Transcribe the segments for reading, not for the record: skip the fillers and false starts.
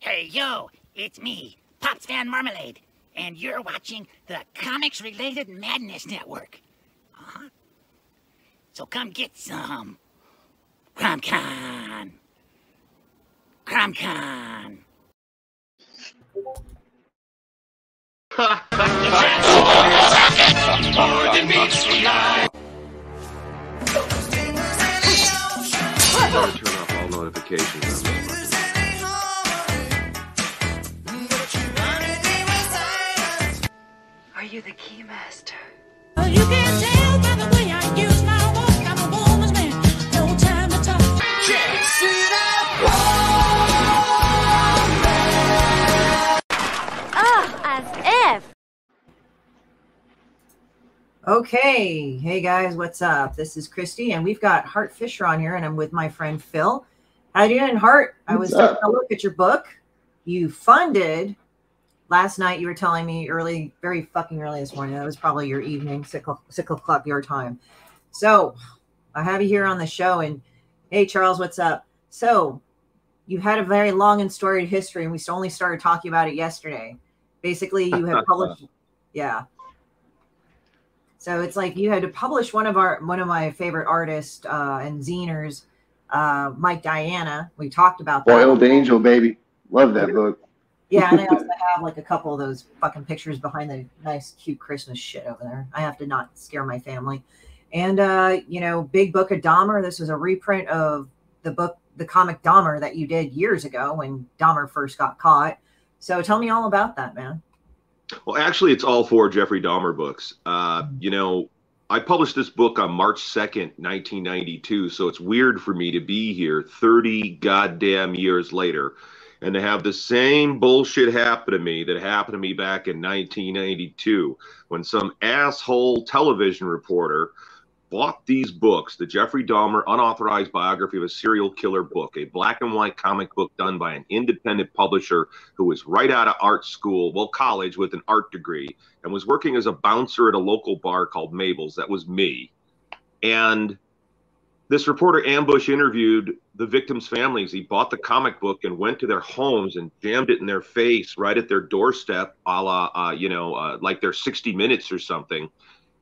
Hey, yo, it's me, Pops Van Marmalade, and you're watching the Comics-Related Madness Network. So come get some. CromCon. CromCon. More than meets the eye. Turn off all notifications. Are you the keymaster? You can tell by the way I use my walk. I'm a woman's man. No time to talk. As if. Okay, hey guys, what's up? This is Christy, and we've got Hart Fisher on here, and I'm with my friend Phil. How you doing, Hart? I was taking a look at your book. You funded last night. You were telling me early, very fucking early this morning. That was probably your evening, 6 o'clock your time. So I have you here on the show, and hey, Charles, what's up? So you had a very long and storied history, and we only started talking about it yesterday. Basically, you have published, yeah. So it's like you had to publish one of my favorite artists and zines, Mike Diana. We talked about that. Boiled Angel, baby. Love that book. Yeah, and I also have like a couple of those fucking pictures behind the nice, cute Christmas shit over there. I have to not scare my family. And, you know, Big Book of Dahmer. This was a reprint of the comic Dahmer that you did years ago when Dahmer first got caught. So tell me all about that, man. Well, actually, it's all 4 Jeffrey Dahmer books. You know, I published this book on March 2nd, 1992, so it's weird for me to be here 30 goddamn years later and to have the same bullshit happen to me that happened to me back in 1992 when some asshole television reporter bought these books, the Jeffrey Dahmer Unauthorized Biography of a Serial Killer book, a black and white comic book done by an independent publisher who was right out of art school, well, college, with an art degree, and was working as a bouncer at a local bar called Mabel's. That was me. And this reporter ambush interviewed the victims' families. He bought the comic book and went to their homes and jammed it in their face right at their doorstep, a la, like their 60 Minutes or something,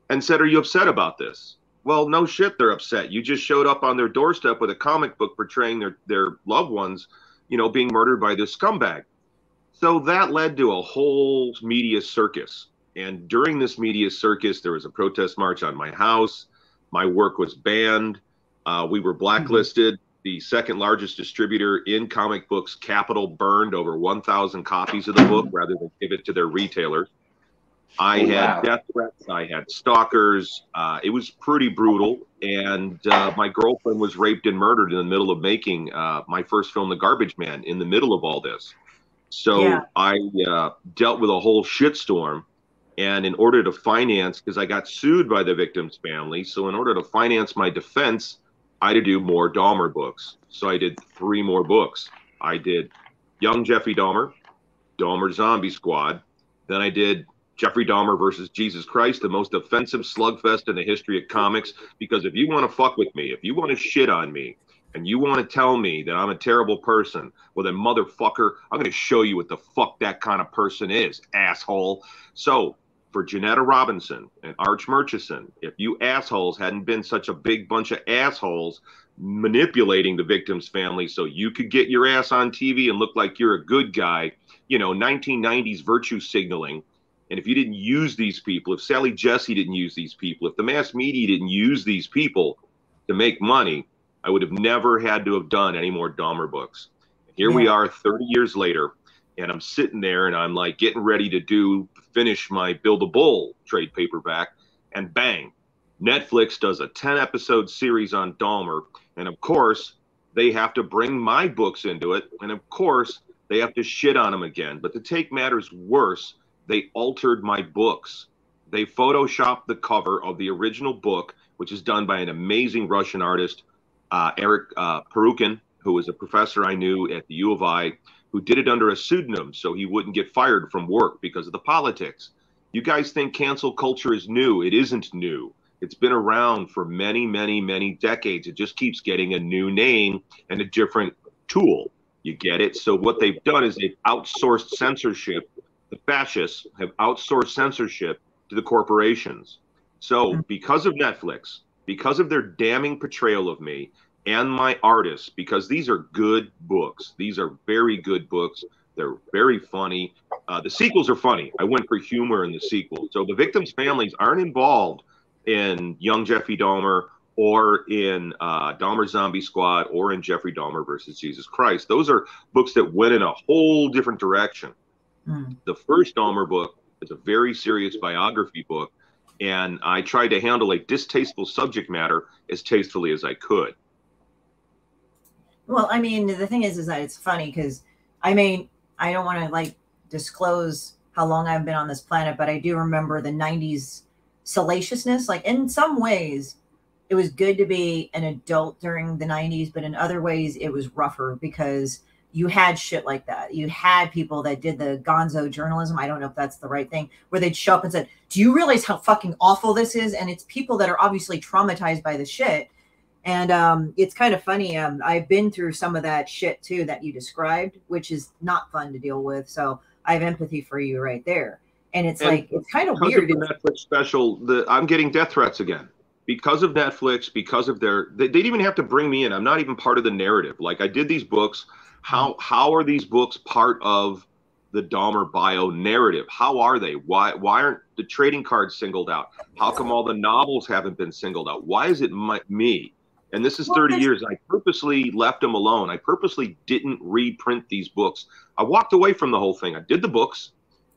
and said, "Are you upset about this?" Well, no shit, they're upset. You just showed up on their doorstep with a comic book portraying their loved ones, you know, being murdered by this scumbag. So that led to a whole media circus. And during this media circus, there was a protest march on my house. My work was banned. We were blacklisted. The second largest distributor in comic books, Capital, burned over 1,000 copies of the book rather than give it to their retailers. I had death threats. I had stalkers. It was pretty brutal. And my girlfriend was raped and murdered in the middle of making my first film, The Garbage Man, in the middle of all this. So I dealt with a whole shitstorm. And in order to finance, because I got sued by the victim's family, so in order to finance my defense, I had to do more Dahmer books. So I did 3 more books. I did Young Jeffrey Dahmer, Dahmer Zombie Squad. Then I did Jeffrey Dahmer versus Jesus Christ, the most offensive slugfest in the history of comics. Because if you want to fuck with me, if you want to shit on me, and you want to tell me that I'm a terrible person, well then, motherfucker, I'm going to show you what the fuck that kind of person is, asshole. So for Janetta Robinson and Arch Murchison, if you assholes hadn't been such a big bunch of assholes manipulating the victim's family so you could get your ass on TV and look like you're a good guy, you know, 1990s virtue signaling. And if you didn't use these people, if Sally Jesse didn't use these people, if the mass media didn't use these people to make money, I would have never had to have done any more Dahmer books. Here we are 30 years later, and I'm sitting there and I'm like getting ready to finish my Build a Bull trade paperback, and bang, Netflix does a 10-episode series on Dahmer. And of course, they have to bring my books into it. And of course, they have to shit on them again. But to take matters worse, they altered my books. They photoshopped the cover of the original book, which is done by an amazing Russian artist, Eric Perukin, who was a professor I knew at the U of I, who did it under a pseudonym so he wouldn't get fired from work because of the politics. You guys think cancel culture is new. It isn't new. It's been around for many, many, many decades. It just keeps getting a new name and a different tool. You get it? So what they've done is they've outsourced censorship. The fascists have outsourced censorship to the corporations. So because of Netflix, because of their damning portrayal of me and my artists, because these are good books. These are very good books. They're very funny. The sequels are funny. I went for humor in the sequels. So the victims' families aren't involved in Young Jeffrey Dahmer or in Dahmer Zombie Squad or in Jeffrey Dahmer versus Jesus Christ. Those are books that went in a whole different direction. The first Dahmer book is a very serious biography book, and I tried to handle a distasteful subject matter as tastefully as I could. Well, I mean, the thing is that it's funny because, I mean, I don't want to like disclose how long I've been on this planet, but I do remember the 90s salaciousness. Like in some ways, it was good to be an adult during the 90s, but in other ways, it was rougher because you had shit like that. You had people that did the gonzo journalism. I don't know if that's the right thing, where they'd show up and said, do you realize how fucking awful this is? And it's people that are obviously traumatized by the shit. And it's kind of funny. I've been through some of that shit too that you described, which is not fun to deal with. So I have empathy for you right there. And it's like, it's kind of weird. Because of the Netflix special, I'm getting death threats again. Because of Netflix, because of they didn't even have to bring me in. I'm not even part of the narrative. Like I did these books. How are these books part of the Dahmer bio narrative? How are they? Why aren't the trading cards singled out? How come all the novels haven't been singled out? Why is it me? And this is 30 years. I purposely left them alone. I purposely didn't reprint these books. I walked away from the whole thing. I did the books.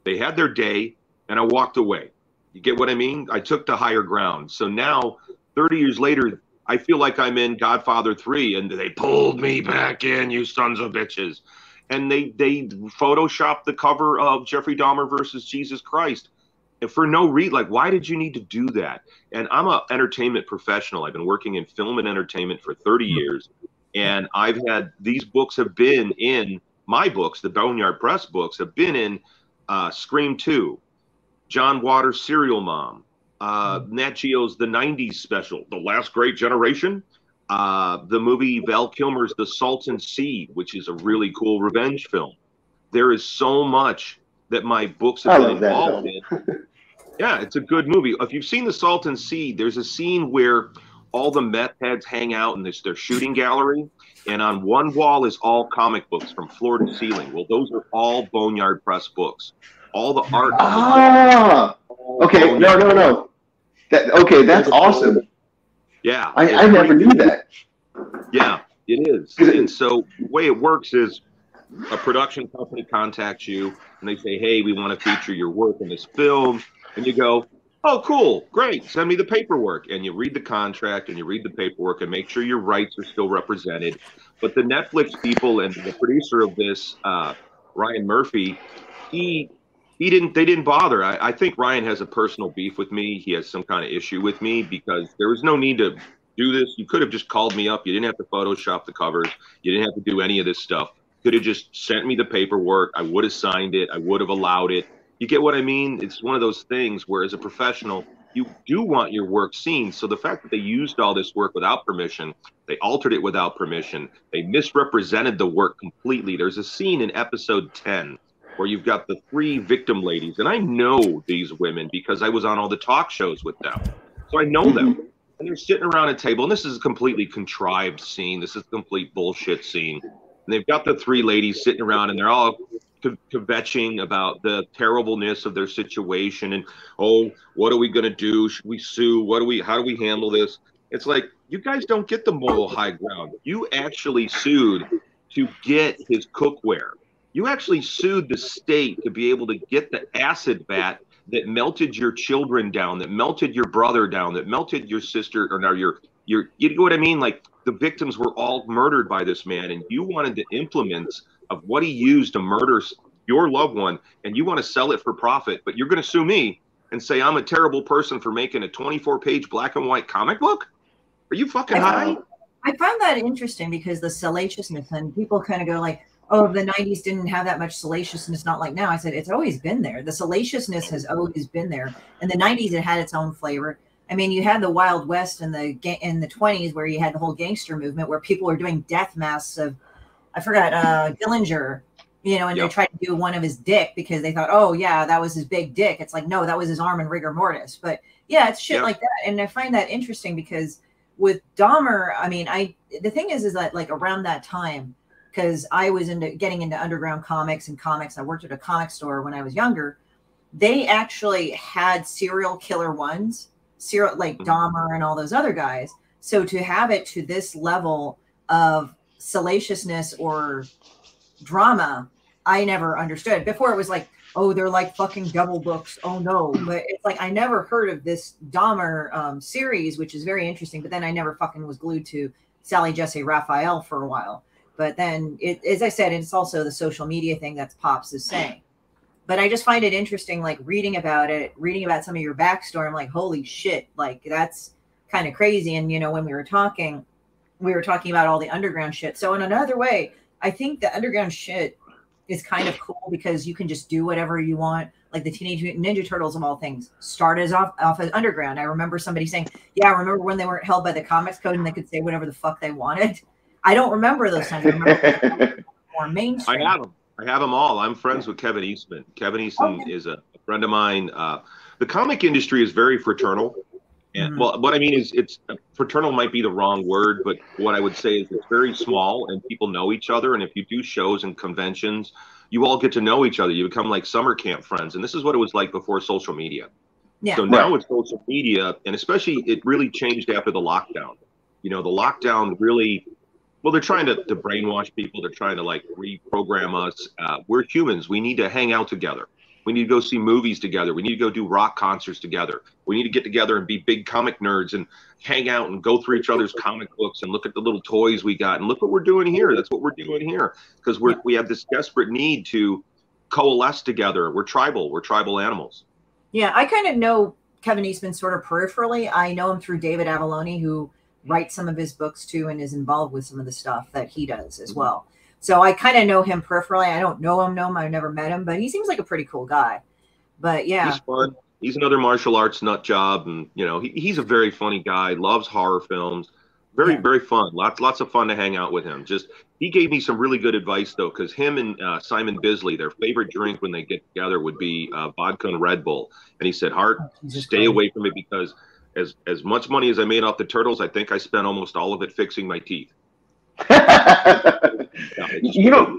They had their day, and I walked away. You get what I mean? I took the higher ground. So now, 30 years later, I feel like I'm in Godfather 3, and they pulled me back in, you sons of bitches. And they photoshopped the cover of Jeffrey Dahmer versus Jesus Christ. And for no reason, like, why did you need to do that? And I'm an entertainment professional. I've been working in film and entertainment for 30 years. And I've had, these books have been in, my books, the Boneyard Press books, have been in Scream 2, John Waters' Serial Mom, Nat Geo's The 90s special, The Last Great Generation, the movie Val Kilmer's The Salton Sea, which is a really cool revenge film. There is so much that my books have been involved in. Yeah, it's a good movie. If you've seen The Salton Sea, there's a scene where all the meth heads hang out in their shooting gallery, and on one wall is all comic books from floor to ceiling. Well, those are all Boneyard Press books. All the art. Okay, no. That's awesome. Yeah. I never knew that. Yeah, it is. And so the way it works is a production company contacts you and they say, hey, we want to feature your work in this film. And you go, oh, cool, great, send me the paperwork. And you read the contract and you read the paperwork and make sure your rights are still represented. But the Netflix people and the producer of this, Ryan Murphy, they didn't bother. I think Ryan has a personal beef with me. He has some kind of issue with me because there was no need to do this. You could have just called me up. You didn't have to Photoshop the covers. You didn't have to do any of this stuff. You could have just sent me the paperwork. I would have signed it. I would have allowed it. You get what I mean? It's one of those things where as a professional, you do want your work seen. So the fact that they used all this work without permission, they altered it without permission, they misrepresented the work completely. There's a scene in episode 10 where you've got the 3 victim ladies. And I know these women because I was on all the talk shows with them. So I know them. And they're sitting around a table. And this is a completely contrived scene. This is a complete bullshit scene. And they've got the 3 ladies sitting around and they're all kvetching about the terribleness of their situation. And, oh, what are we going to do? Should we sue? How do we handle this? It's like, you guys don't get the moral high ground. You actually sued to get his cookware. You actually sued the state to be able to get the acid vat that melted your children down, that melted your brother down, that melted your sister, or no, your you know what I mean? Like, the victims were all murdered by this man, and you wanted the implements of what he used to murder your loved one, and you want to sell it for profit, but you're going to sue me and say I'm a terrible person for making a 24-page black and white comic book? Are you fucking high? I find that interesting because the salaciousness, and people kind of go like, oh, the 90s didn't have that much salaciousness, not like now. I said, it's always been there. The salaciousness has always been there. In the 90s, it had its own flavor. I mean, you had the Wild West in the 20s where you had the whole gangster movement where people were doing death masks of I forgot, Dillinger, you know, and they tried to do one of his dick because they thought, oh yeah, that was his big dick. It's like, no, that was his arm in rigor mortis. But yeah, it's shit like that. And I find that interesting because with Dahmer, I mean, the thing is that like around that time, because I was getting into underground comics and comics. I worked at a comic store when I was younger. They actually had serial killer ones, like Dahmer and all those other guys. So to have it to this level of salaciousness or drama, I never understood. Before it was like, oh, they're like fucking double books. Oh no. But it's like, I never heard of this Dahmer series, which is very interesting. But then I never fucking was glued to Sally Jesse Raphael for a while. But then, as I said, it's also the social media thing that Pops is saying. But I just find it interesting, like reading about some of your backstory. I'm like, holy shit, like that's kind of crazy. And, you know, when we were talking about all the underground shit. So in another way, I think the underground shit is kind of cool because you can just do whatever you want. Like the Teenage Mutant Ninja Turtles of all things started off as underground. I remember somebody saying, yeah, I remember when they weren't held by the Comics Code and they could say whatever the fuck they wanted. I don't remember those times. I remember more mainstream. I have them all. I'm friends with Kevin Eastman. Kevin Eastman is a friend of mine. The comic industry is very fraternal. And well, what I mean is it's fraternal might be the wrong word, but what I would say is it's very small and people know each other. And if you do shows and conventions, you all get to know each other. You become like summer camp friends. And this is what it was like before social media. Yeah. So now with social media, and especially it really changed after the lockdown. You know, the lockdown really, well, they're trying to brainwash people. They're trying to like reprogram us. We're humans. We need to hang out together. We need to go see movies together. We need to go do rock concerts together. We need to get together and be big comic nerds and hang out and go through each other's comic books and look at the little toys we got and look what we're doing here. That's what we're doing here because we have this desperate need to coalesce together. We're tribal. We're tribal animals. Yeah, I kind of know Kevin Eastman sort of peripherally. I know him through David Avalone, who writes some of his books too and is involved with some of the stuff that he does as well. So I kind of know him peripherally. I don't know him. I've never met him, but he seems like a pretty cool guy. But yeah, he's fun. He's another martial arts nut job, and you know he's a very funny guy. Loves horror films. Very fun. Lots of fun to hang out with him. Just he gave me some really good advice though, because him and Simon Bisley, their favorite drink when they get together would be vodka and Red Bull. And he said, "Hart, stay away from it because as much money as I made off the turtles, I think I spent almost all of it fixing my teeth." You know,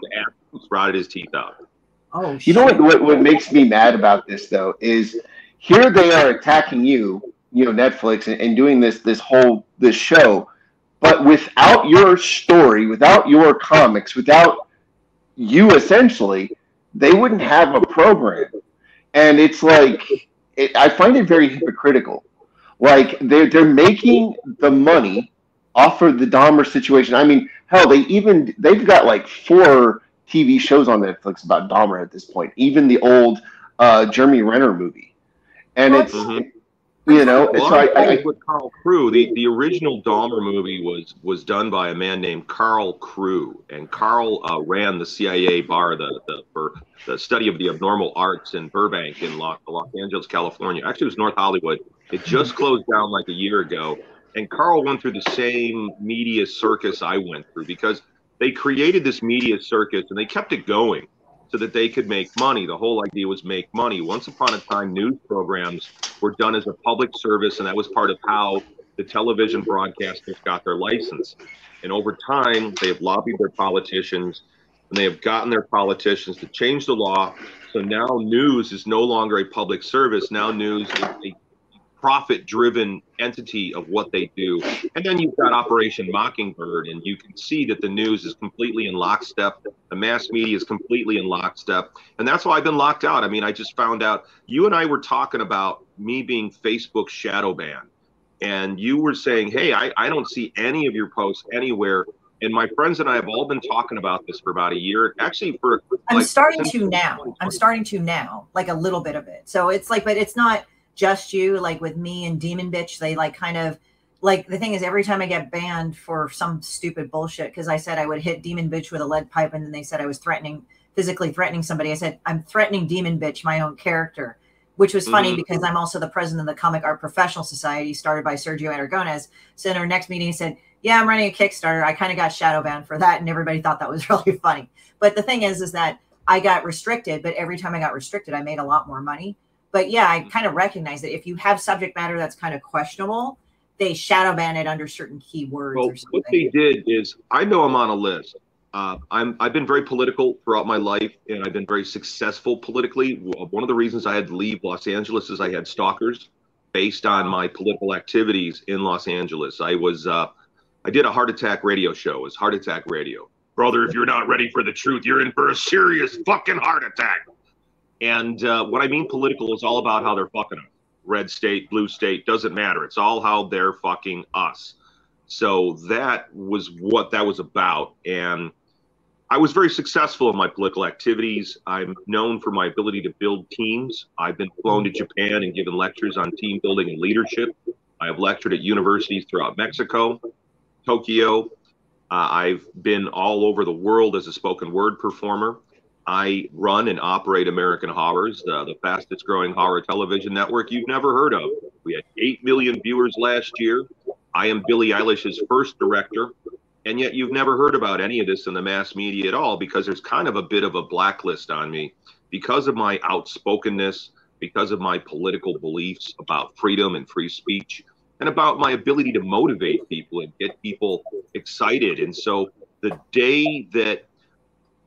rotted his teeth out. Oh, you know what makes me mad about this though is here they are attacking you know, Netflix and doing this show, but without your story, without your comics, without you essentially, they wouldn't have a program. And it's like I find it very hypocritical. Like they're making the money off of the Dahmer situation. I mean, hell, they've got like 4 TV shows on Netflix about Dahmer at this point. Even the old Jeremy Renner movie, and it's you know. Well, so I with Carl Crew, the original Dahmer movie was done by a man named Carl Crew, and Carl ran the CIA bar, for the study of the abnormal arts in Burbank in Los Angeles, California. Actually, it was North Hollywood. It just closed down like a year ago. And Carl went through the same media circus I went through because they created this media circus and they kept it going so that they could make money. The whole idea was make money. Once upon a time, news programs were done as a public service, and that was part of how the television broadcasters got their license. And over time, they have lobbied their politicians, and they have gotten their politicians to change the law. So now news is no longer a public service. Now news is a profit-driven entity of what they do. And then you've got Operation Mockingbird, and you can see that the news is completely in lockstep. The mass media is completely in lockstep. And that's why I've been locked out. I mean, I just found out, you and I were talking about me being Facebook shadow banned. And you were saying, hey, I don't see any of your posts anywhere. And my friends and I have all been talking about this for about a year. Actually, I'm starting to now, like a little bit of it. So it's like, but it's not just you, like with me and Demon Bitch, they like kind of like, the thing is every time I get banned for some stupid bullshit, because I said I would hit Demon Bitch with a lead pipe, and then they said I was physically threatening somebody. I said, I'm threatening Demon Bitch, my own character, which was funny because I'm also the president of the Comic Art Professional Society, started by Sergio Aragonés. So in our next meeting, he said, Yeah, I'm running a Kickstarter. I kind of got shadow banned for that, and everybody thought that was really funny. But the thing is that I got restricted, but every time I got restricted, I made a lot more money. But yeah, I kind of recognize that if you have subject matter that's kind of questionable, they shadow ban it under certain keywords Well, or something. what they did is, I know I'm on a list. I've been very political throughout my life, and I've been very successful politically. One of the reasons I had to leave Los Angeles is I had stalkers based on my political activities in Los Angeles. I did a heart attack radio show. It was Heart Attack Radio. Brother, if you're not ready for the truth, you're in for a serious fucking heart attack. And what I mean political is all about how they're fucking us. Red state, blue state, doesn't matter. It's all how they're fucking us. So that was what that was about. And I was very successful in my political activities. I'm known for my ability to build teams. I've been flown to Japan and given lectures on team building and leadership. I have lectured at universities throughout Mexico, Tokyo. I've been all over the world as a spoken word performer. I run and operate American Horrors, the fastest growing horror television network you've never heard of. We had 8 million viewers last year. I am Billie Eilish's first director. And yet you've never heard about any of this in the mass media at all, because there's kind of a bit of a blacklist on me because of my outspokenness, because of my political beliefs about freedom and free speech, and about my ability to motivate people and get people excited. And so the day that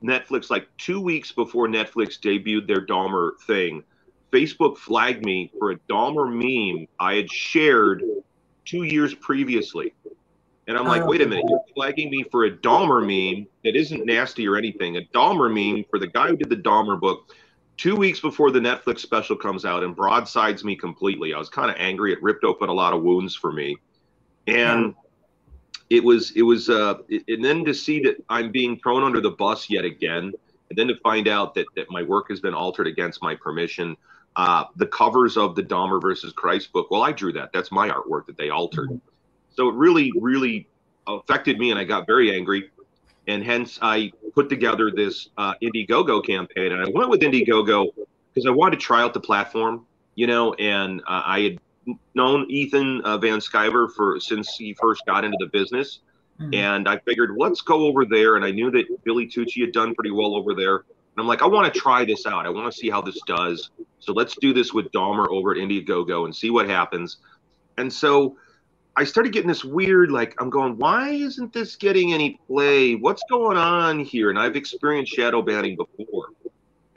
Netflix, like 2 weeks before Netflix debuted their Dahmer thing, Facebook flagged me for a Dahmer meme I had shared 2 years previously. And I'm like, wait a minute, you're flagging me for a Dahmer meme that isn't nasty or anything. A Dahmer meme for the guy who did the Dahmer book 2 weeks before the Netflix special comes out and broadsides me completely. I was kind of angry. It ripped open a lot of wounds for me. And and then to see that I'm being thrown under the bus yet again, and then to find out that my work has been altered against my permission. The covers of the Dahmer versus Christ book, well, I drew that. That's my artwork that they altered. So it really, really affected me, and I got very angry. And hence, I put together this Indiegogo campaign. And I went with Indiegogo because I wanted to try out the platform, you know, and I had known Ethan Van Sciver since he first got into the business. And I figured, let's go over there. And I knew that Billy Tucci had done pretty well over there. And I'm like, I want to try this out. I want to see how this does. So let's do this with Dahmer over at Indiegogo and see what happens. And so I started getting this weird, like, I'm going, why isn't this getting any play? What's going on here? And I've experienced shadow banning before.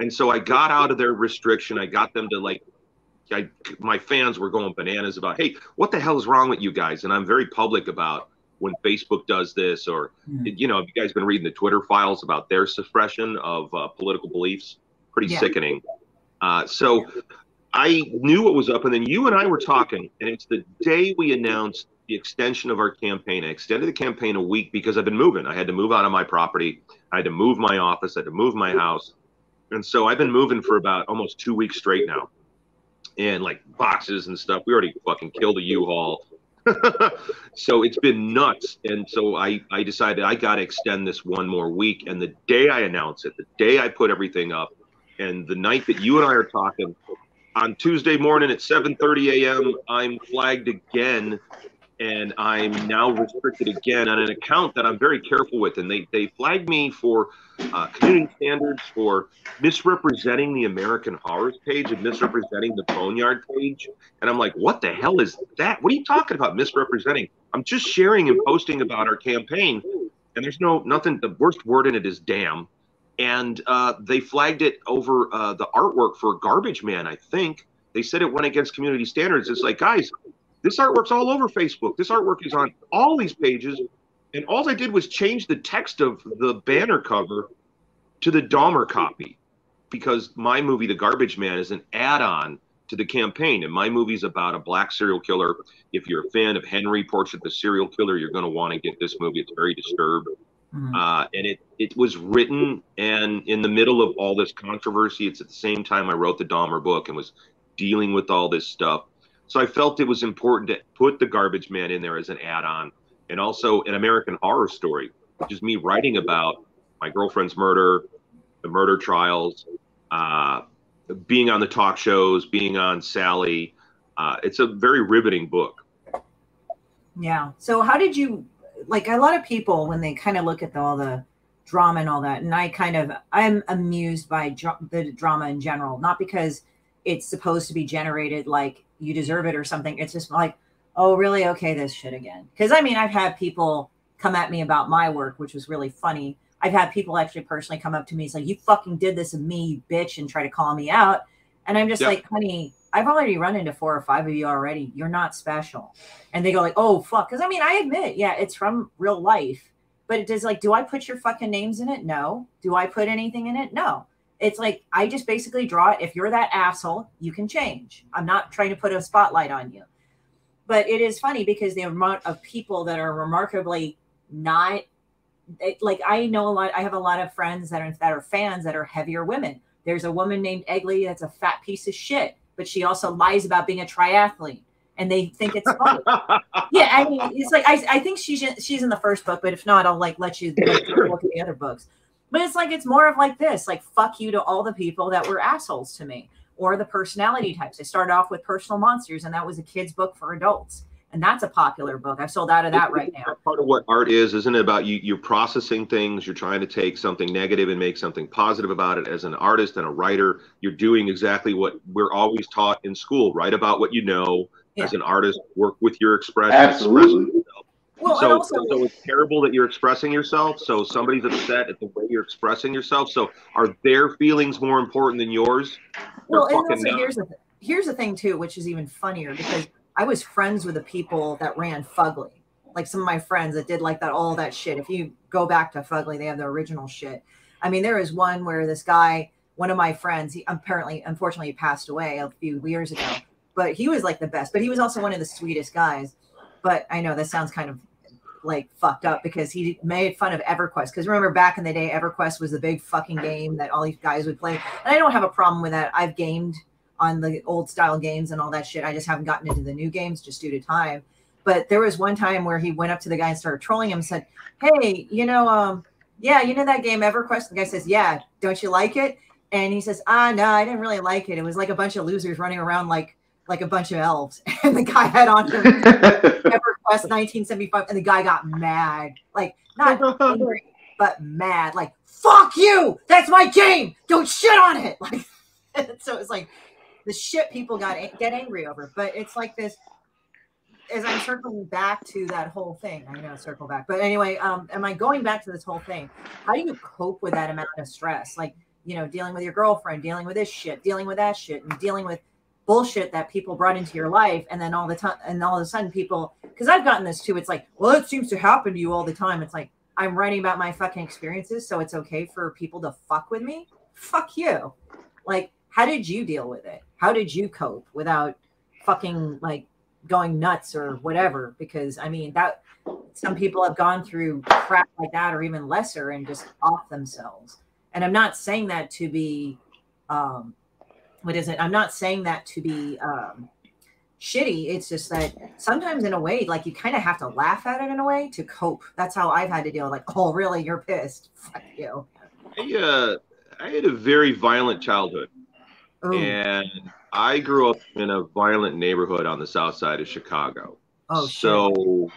And so I got out of their restriction. I got them to, like, my fans were going bananas about, hey, what the hell is wrong with you guys? And I'm very public about when Facebook does this, or, you know, have you guys been reading the Twitter files about their suppression of political beliefs? Pretty sickening. So I knew what was up, and then you and I were talking, and it's the day we announced the extension of our campaign. I extended the campaign a week because I've been moving. I had to move out of my property. I had to move my office. I had to move my house. And so I've been moving for about almost 2 weeks straight now. And like boxes and stuff. We already fucking killed a U-Haul. So it's been nuts. And so I decided I got to extend this one more week. And the day I announced it, the day I put everything up, and the night that you and I are talking, on Tuesday morning at 7:30 a.m., I'm flagged again, and I'm now restricted again on an account that I'm very careful with. And they flagged me for community standards, for misrepresenting the American Horrors page and misrepresenting the Boneyard page. And I'm like, what the hell is that? What are you talking about, misrepresenting? I'm just sharing and posting about our campaign, and there's nothing. The worst word in it is damn. And they flagged it over the artwork for Garbage Man, I think. They said it went against community standards. It's like, guys, this artwork's all over Facebook. This artwork is on all these pages. And all I did was change the text of the banner cover to the Dahmer copy, because my movie, The Garbage Man, is an add-on to the campaign. And my movie's about a black serial killer. If you're a fan of Henry, Portrait of the Serial Killer, you're going to want to get this movie. It's very disturbed. And it was written, and in the middle of all this controversy, it's at the same time I wrote the Dahmer book and was dealing with all this stuff. So I felt it was important to put The Garbage Man in there as an add-on, and also an American Horror Story, which is me writing about my girlfriend's murder, the murder trials, being on the talk shows, being on Sally. It's a very riveting book. Yeah. So how did you like a lot of people when they kind of look at all the drama and all that, and I'm amused by the drama in general, not because it's supposed to be generated like you deserve it or something. It's just like, oh, really? Okay, this shit again. Because I mean, I've had people come at me about my work, which was really funny. I've had people actually personally come up to me and say, you fucking did this to me, you bitch, and try to call me out. And I'm just like, honey, I've already run into 4 or 5 of you already. You're not special. And they go like, oh, fuck. Because I mean, I admit, yeah, it's from real life. But it does like, do I put your fucking names in it? No. Do I put anything in it? No. It's like, I just basically draw it. If you're that asshole, you can change. I'm not trying to put a spotlight on you. But it is funny because the amount of people that are remarkably not, like I know a lot, I have a lot of friends that are fans that are heavier women. There's a woman named Egley that's a fat piece of shit, but she also lies about being a triathlete. And they think it's funny. Yeah, I mean, it's like I think she's in the first book, but if not, I'll like let you like, look at the other books. But it's like it's more of like this, like fuck you to all the people that were assholes to me, or the personality types. I started off with Personal Monsters, and that was a kid's book for adults, and that's a popular book. I've sold out of that right now. Part of what art is, isn't it? About you're processing things. You're trying to take something negative and make something positive about it. As an artist and a writer, you're doing exactly what we're always taught in school: write about what you know. Yeah. As an artist, work with your expression. Absolutely. Well, so it's terrible that you're expressing yourself. So somebody's upset at the way you're expressing yourself. So are their feelings more important than yours? Well, and also here's the thing too, which is even funnier because I was friends with the people that ran Fugly, like some of my friends that did like that all that shit. If you go back to Fugly, they have the original shit. I mean, there is one where this guy, one of my friends, he unfortunately passed away a few years ago. But he was like the best, but he was also one of the sweetest guys. But I know that sounds kind of like fucked up because he made fun of EverQuest. Because remember back in the day, EverQuest was the big fucking game that all these guys would play. And I don't have a problem with that. I've gamed on the old style games and all that shit. I just haven't gotten into the new games just due to time. But there was one time where he went up to the guy and started trolling him and said, hey, yeah, you know that game EverQuest? The guy says, yeah, don't you like it? And he says, no, I didn't really like it. It was like a bunch of losers running around like a bunch of elves. And the guy had on him EverQuest 1975, and the guy got mad. Like, not angry, but mad. Like, fuck you! That's my game! Don't shit on it! Like, so it's like the shit people get angry over. But it's like this, as I'm circling back to that whole thing, I know circle back. But anyway, am I going back to this whole thing? How do you cope with that amount of stress? Like, dealing with your girlfriend, dealing with this shit, dealing with that shit, and dealing with bullshit that people brought into your life, and then all of a sudden people, because I've gotten this too, it's like, well, it seems to happen to you all the time. It's like, I'm writing about my fucking experiences, so it's okay for people to fuck with me. Fuck you. Like, how did you deal with it? How did you cope without fucking like going nuts or whatever? Because I mean, that some people have gone through crap like that or even lesser and just off themselves. And I'm not saying that to be I'm not saying that to be shitty. It's just that sometimes in a way, like you kind of have to laugh at it in a way to cope. That's how I've had to deal. Like, oh, really? You're pissed? Fuck you. I had a very violent childhood. Ooh. And I grew up in a violent neighborhood on the south side of Chicago. Oh, so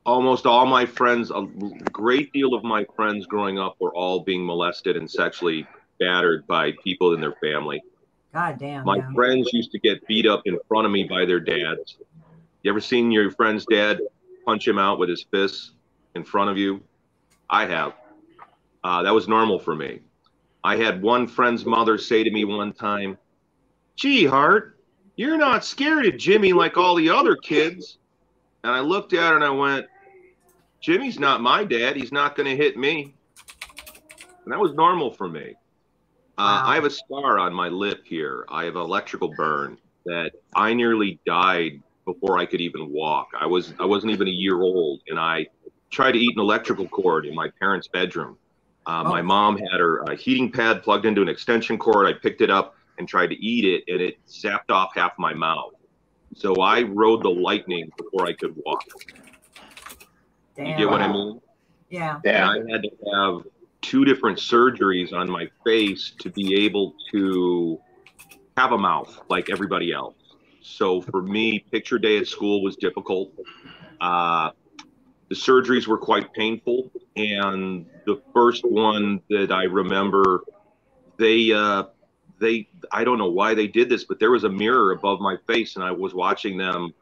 almost all my friends, a great deal of my friends growing up were all being molested and sexually battered by people in their family. God damn. My friends used to get beat up in front of me by their dads. You ever seen your friend's dad punch him out with his fists in front of you? I have. That was normal for me. I had one friend's mother say to me one time, gee, Hart, you're not scared of Jimmy like all the other kids. And I looked at her and I went, Jimmy's not my dad. He's not going to hit me. And that was normal for me. I have a scar on my lip here. I have an electrical burn that I nearly died before I could even walk. I wasn't even a year old, and I tried to eat an electrical cord in my parents' bedroom. My mom had her heating pad plugged into an extension cord. I picked it up and tried to eat it, and it zapped off half my mouth. So I rode the lightning before I could walk. Damn. You get what I mean? Yeah. And I had to have 2 different surgeries on my face to be able to have a mouth like everybody else. So for me, picture day at school was difficult. The surgeries were quite painful, and the first one that I remember, they I don't know why they did this, but there was a mirror above my face, and I was watching them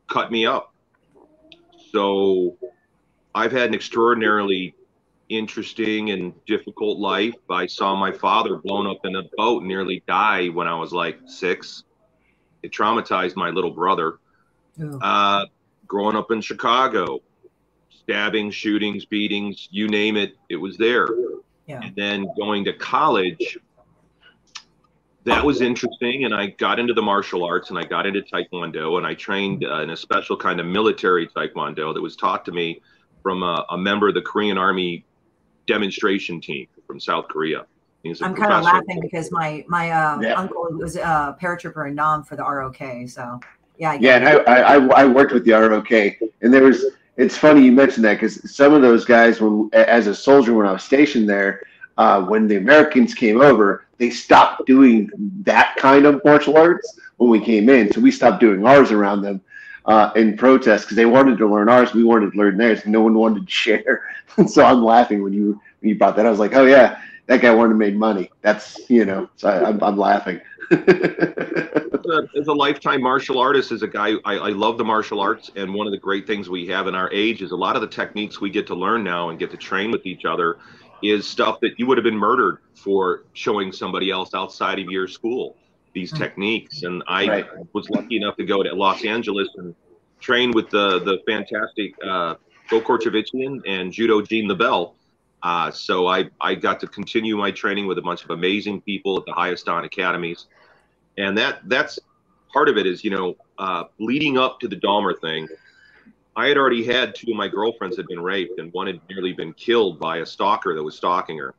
cut me up. So I've had an extraordinarily interesting and difficult life. I saw my father blown up in a boat, nearly die when I was like 6. It traumatized my little brother. Growing up in Chicago, stabbings, shootings, beatings, you name it, it was there. Yeah. And then going to college, that was interesting. And I got into the martial arts, and I got into Taekwondo, and I trained in a special kind of military Taekwondo that was taught to me from a member of the Korean Army demonstration team from South Korea. I'm kind of laughing because my uncle was a paratrooper in Nam for the ROK. So yeah. And I worked with the ROK, and it's funny you mentioned that, because some of those guys, as a soldier, when I was stationed there, when the Americans came over, they stopped doing that kind of martial arts when we came in. So we stopped doing ours around them in protest, because they wanted to learn ours. We wanted to learn theirs. And no one wanted to share. So I'm laughing when you brought that. I was like, oh yeah, that guy wanted to make money. That's, so I'm laughing. As a lifetime martial artist, as a guy, I love the martial arts. And one of the great things we have in our age is a lot of the techniques we get to learn now and get to train with each other is stuff that you would have been murdered for showing somebody else outside of your school, these techniques. And I was lucky enough to go to Los Angeles and train with the fantastic Bokorchevichian and Judo Gene the Bell. So I got to continue my training with a bunch of amazing people at the highest Dan academies. And that's part of it is, leading up to the Dahmer thing, I had already had 2 of my girlfriends had been raped, and one had nearly been killed by a stalker that was stalking her.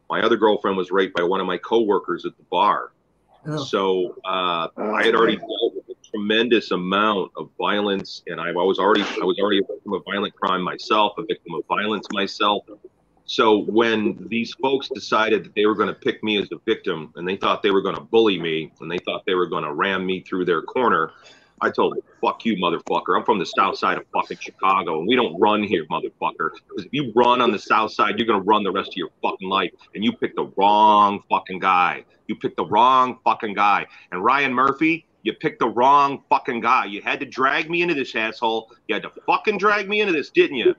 My other girlfriend was raped by one of my coworkers at the bar. So I had already dealt with a tremendous amount of violence, and I was already a victim of violent crime myself, a victim of violence myself. So when these folks decided that they were going to pick me as a victim, and they thought they were going to bully me, and they thought they were going to ram me through their corner, I told them, fuck you, motherfucker. I'm from the south side of fucking Chicago, and we don't run here, motherfucker. Because if you run on the south side, you're going to run the rest of your fucking life. And you picked the wrong fucking guy. You picked the wrong fucking guy. And Ryan Murphy, you picked the wrong fucking guy. You had to drag me into this, asshole. You had to fucking drag me into this, didn't you?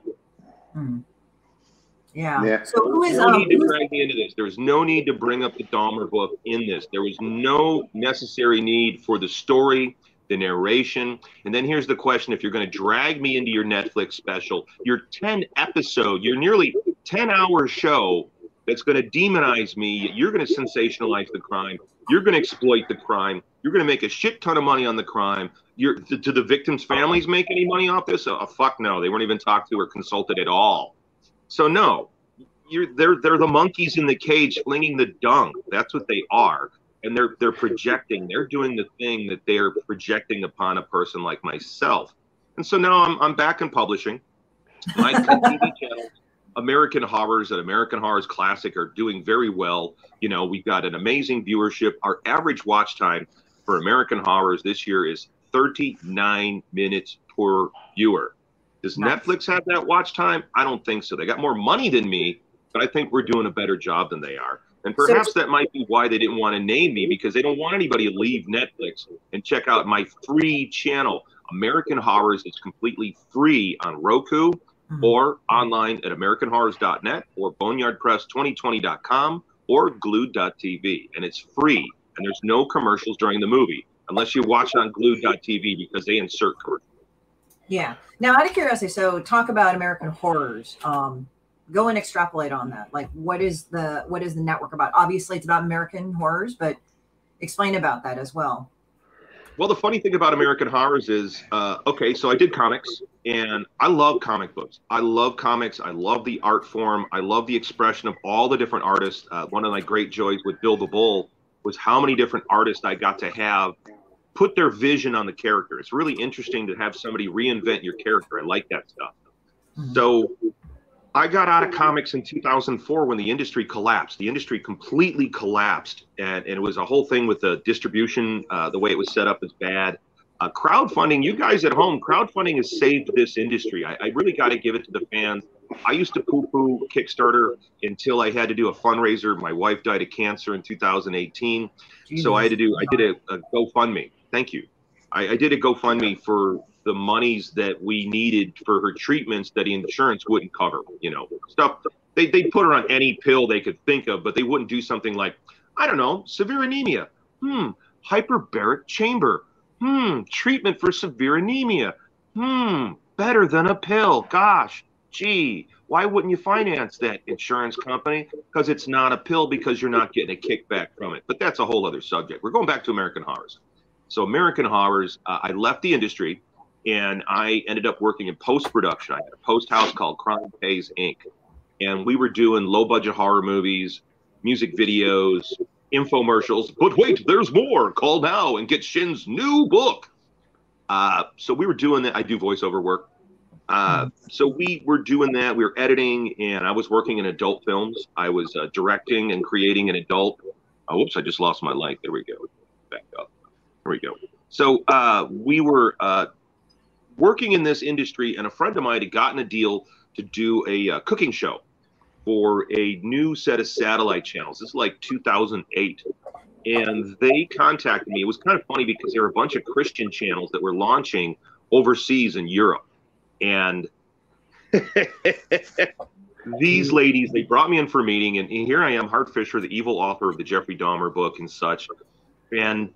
Yeah. So who is no need to drag me into this. There was no need to bring up the Dahmer book in this. There was no necessary need for the story, the narration. And then here's the question: if you're going to drag me into your Netflix special, your 10-episode, your nearly 10-hour show that's going to demonize me, you're going to sensationalize the crime, you're going to exploit the crime, you're going to make a shit ton of money on the crime. Do the victims' families make any money off this? Fuck no. They weren't even talked to or consulted at all. So no, they're the monkeys in the cage flinging the dung. That's what they are. And they're projecting. They're doing the thing that they're projecting upon a person like myself. And so now I'm back in publishing. My TV channels, American Horrors and American Horrors Classic, are doing very well. We've got an amazing viewership. Our average watch time for American Horrors this year is 39 minutes per viewer. Does Netflix have that watch time? I don't think so. They got more money than me, but I think we're doing a better job than they are. And perhaps that might be why they didn't want to name me, because they don't want anybody to leave Netflix and check out my free channel. American Horrors is completely free on Roku or online at AmericanHorrors.net or BoneyardPress2020.com or Glued.tv. And it's free. And there's no commercials during the movie, unless you watch it on Glued.tv, because they insert commercials. Yeah. Now, out of curiosity, so talk about American Horrors. Go and extrapolate on that. Like, what is the network about? Obviously, it's about American Horrors, but explain about that as well. Well, the funny thing about American Horrors is, okay, so I did comics, and I love comic books. I love comics. I love the art form. I love the expression of all the different artists. One of my great joys with Bill the Bull was how many different artists I got to have put their vision on the character. It's really interesting to have somebody reinvent your character. I like that stuff. So I got out of comics in 2004 when the industry collapsed. The industry completely collapsed, and it was a whole thing with the distribution. The way it was set up is bad. Crowdfunding, you guys at home, crowdfunding has saved this industry. I really got to give it to the fans. I used to poo-poo Kickstarter until I had to do a fundraiser. My wife died of cancer in 2018. So I did a GoFundMe. Thank you. I did a GoFundMe for the monies that we needed for her treatments that the insurance wouldn't cover, stuff. They put her on any pill they could think of, but they wouldn't do something like, I don't know, severe anemia. Hyperbaric chamber. Treatment for severe anemia. Better than a pill. Gosh, gee, why wouldn't you finance that, insurance company? Because it's not a pill, because you're not getting a kickback from it. But that's a whole other subject. We're going back to American Horrors. So American Horrors, I left the industry, and I ended up working in post-production. I had a post house called Crime Pays, Inc. And we were doing low-budget horror movies, music videos, infomercials. But wait, there's more. Call now and get Shinn's new book. So we were doing that. I do voiceover work. So we were doing that. We were editing, and I was working in adult films. I was directing and creating an adult. Oh, whoops, I just lost my light. There we go. Back up. There we go. So we were working in this industry, and a friend of mine had gotten a deal to do a cooking show for a new set of satellite channels. This is like 2008. And they contacted me. It was kind of funny because there were a bunch of Christian channels that were launching overseas in Europe. And these ladies, they brought me in for a meeting, and here I am, Hart Fisher, the evil author of the Jeffrey Dahmer book and such, and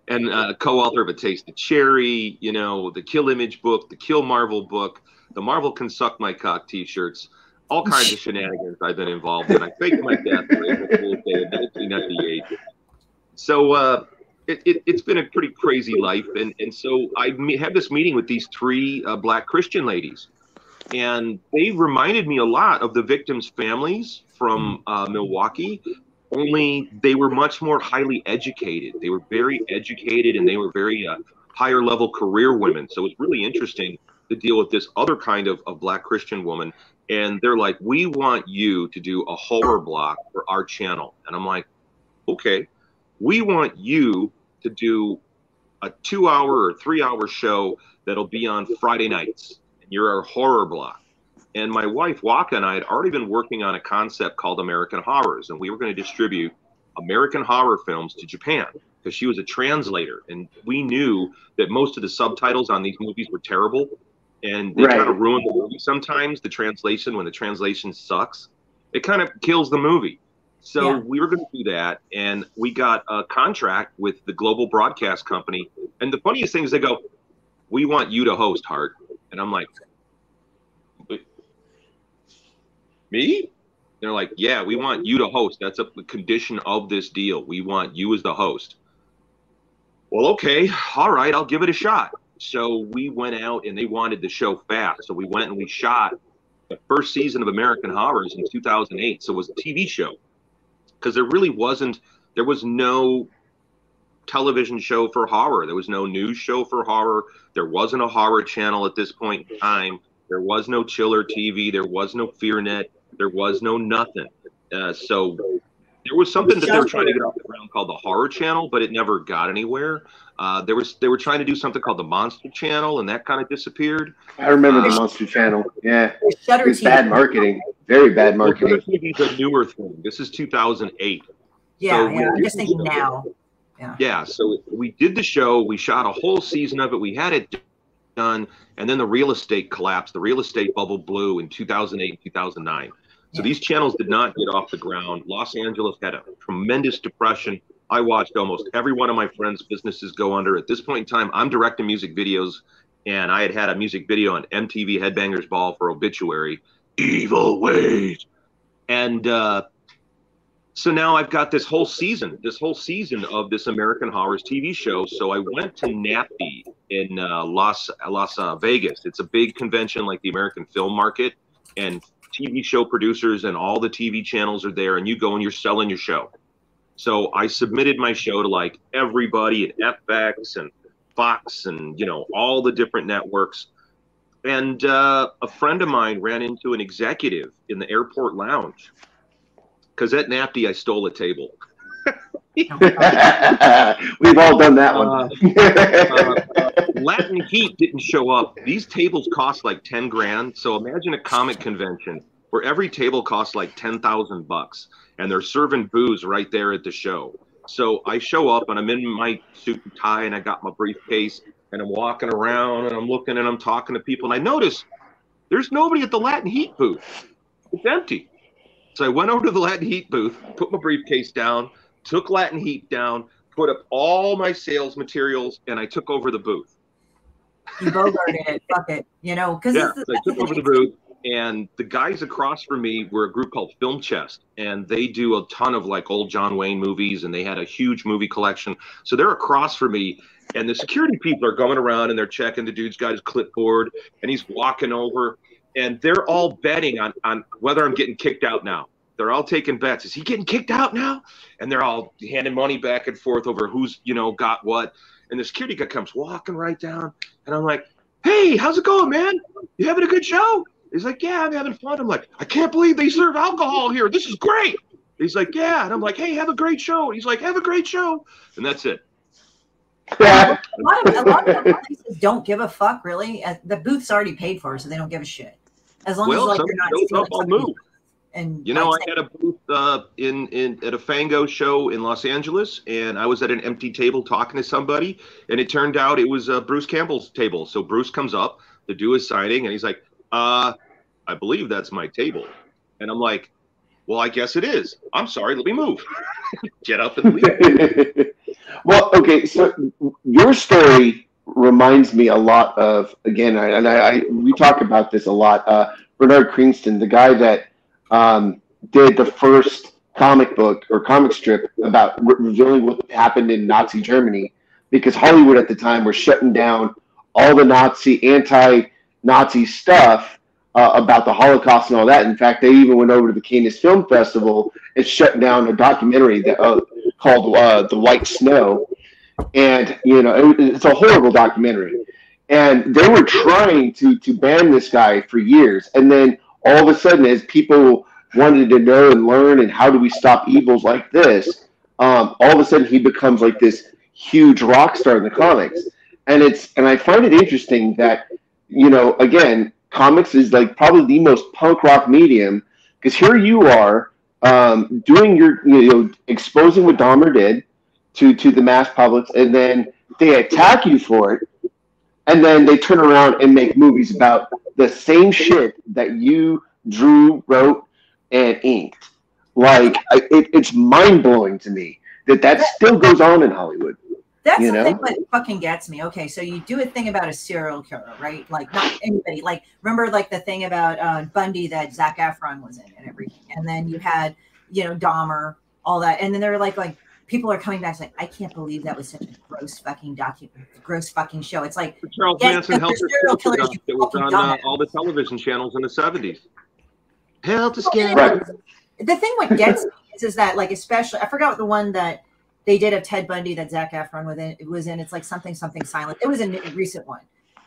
and co-author of A Taste of Cherry, the Kill Image book, the Kill Marvel book, the Marvel Can Suck My Cock t-shirts, all kinds of shenanigans I've been involved in. I faked my death for April Fool's Day in 1998. So it's been a pretty crazy life. And so I had this meeting with these three black Christian ladies. And they reminded me a lot of the victims' families from Milwaukee, only they were much more highly educated. They were very educated, and they were very higher level career women. So it's really interesting to deal with this other kind of black Christian woman. And they're like, we want you to do a horror block for our channel. And I'm like, okay, we want you to do a 2-hour or 3-hour show that'll be on Friday nights. And you're our horror block. And my wife, Waka, and I had already been working on a concept called American Horrors. And we were going to distribute American horror films to Japan because she was a translator. And we knew that most of the subtitles on these movies were terrible. And they kind of ruin the movie sometimes, the translation, when the translation sucks. It kind of kills the movie. So we were going to do that, and we got a contract with the global broadcast company. And the funniest thing is they go, we want you to host, Hart. And I'm like, me? They're like, yeah, we want you to host. That's a condition of this deal. We want you as the host. Well, okay, all right, I'll give it a shot. So we went out, and they wanted the show fast. So we went and we shot the first season of American Horrors in 2008. So it was a TV show, because there was no television show for horror. There was no news show for horror. There wasn't a horror channel at this point in time. There was no Chiller TV. There was no FearNet. There was no nothing. So there was something that they were trying to get off the ground called the Horror Channel, but it never got anywhere. They were trying to do something called the Monster Channel, and that kind of disappeared. I remember the Monster Channel. Yeah, it was bad marketing, very bad marketing. It's a newer thing. This is 2008. Yeah, so I'm just thinking now. Yeah, so we did the show. We shot a whole season of it. We had it done, and then the real estate collapsed. The real estate bubble blew in 2008 and 2009. So these channels did not get off the ground. Los Angeles had a tremendous depression. I watched almost every one of my friends' businesses go under. At this point in time, I'm directing music videos, and I had a music video on MTV Headbangers Ball for Obituary, Evil Ways. And so now I've got this whole season of this American Horrors TV show. So I went to NAPI in Las Vegas. It's a big convention like the American Film Market, and TV show producers and all the TV channels are there, and you go and you're selling your show. So I submitted my show to like everybody at FX and Fox and, all the different networks. And a friend of mine ran into an executive in the airport lounge, because at NAPI I stole a table. We've all done that one. Latin Heat didn't show up. These tables cost like 10 grand. So imagine a comic convention where every table costs like $10,000 and they're serving booze right there at the show. So I show up and I'm in my suit and tie and I got my briefcase and I'm walking around and I'm looking and I'm talking to people and I notice there's nobody at the Latin Heat booth. It's empty. So I went over to the Latin Heat booth, put my briefcase down, took Latin Heat down, put up all my sales materials, and I took over the booth. You bogarted it. Fuck it. You know, because yeah, so I took over the booth, and the guys across from me were a group called Film Chest, and they do a ton of like old John Wayne movies, and they had a huge movie collection. So they're across from me, and the security people are going around and they're checking. The dude's got his clipboard, and he's walking over, and they're all betting on whether I'm getting kicked out now. They're all taking bets. Is he getting kicked out now? And they're all handing money back and forth over who's, you know, got what. And the security guy comes walking right down. And I'm like, hey, how's it going, man? You having a good show? He's like, yeah, I'm having fun. I'm like, I can't believe they serve alcohol here. This is great. He's like, yeah. And I'm like, hey, have a great show. And he's like, have a great show. And that's it. A lot of places don't give a fuck, really. The booth's already paid for, so they don't give a shit. As long as like, you're not stealing I'll move. And you know, I had a booth at a Fango show in Los Angeles, and I was at an empty table talking to somebody, and it turned out it was Bruce Campbell's table. So Bruce comes up to do his signing, and he's like, I believe that's my table. And I'm like, well, I guess it is. I'm sorry, let me move. Get up and leave. Well, okay, so your story reminds me a lot of, again, we talk about this a lot, Bernard Kriegston, the guy that did the first comic book or comic strip about revealing what happened in Nazi Germany, because Hollywood at the time were shutting down all the anti-Nazi stuff about the Holocaust and all that. In fact, they even went over to the Cannes Film Festival and shut down a documentary that called The White Snow. And, you know, it's a horrible documentary. And they were trying to ban this guy for years. And then all of a sudden, as people wanted to know and learn and how do we stop evils like this, all of a sudden he becomes like this huge rock star in the comics. And I find it interesting that, you know, again, comics is like probably the most punk rock medium, because here you are doing your, you know, exposing what Dahmer did to the mass public, and then they attack you for it, and then they turn around and make movies about the same shit that you drew, wrote, and inked. Like, it's mind-blowing to me that still goes on in Hollywood. That's the thing that fucking gets me. Okay, so you do a thing about a serial killer, right? Like, not anybody. Like, remember, like, the thing about Bundy that Zac Efron was in and everything. And then you had, you know, Dahmer, all that. And then they were like, people are coming back saying, I can't believe that was such a gross fucking show. It's like, Charles Manson Helter Skelter that was on all the television channels in the 70s. Helter Skelter. The thing what gets me is that, like, especially, I forgot the one that they did of Ted Bundy that Zac Efron was in. It's like something silent. It was a recent one.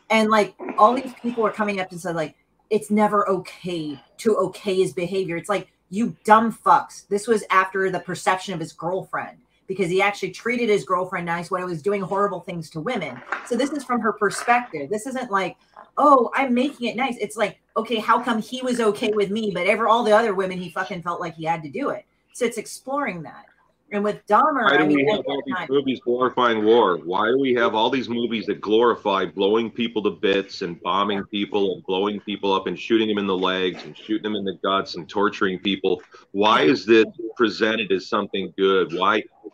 And like all these people were coming up and said, like, it's never okay to okay his behavior. It's like, you dumb fucks. This was after the perception of his girlfriend, because he actually treated his girlfriend nice when he was doing horrible things to women. So this is from her perspective. This isn't like, oh, I'm making it nice. It's like, okay, how come he was okay with me, but all the other women, he fucking felt like he had to do it. So it's exploring that. And with Dahmer, why do we have all these movies glorifying war? Why do we have all these movies that glorify blowing people to bits and bombing people and blowing people up and shooting them in the legs and shooting them in the guts and torturing people? Why is this presented as something good?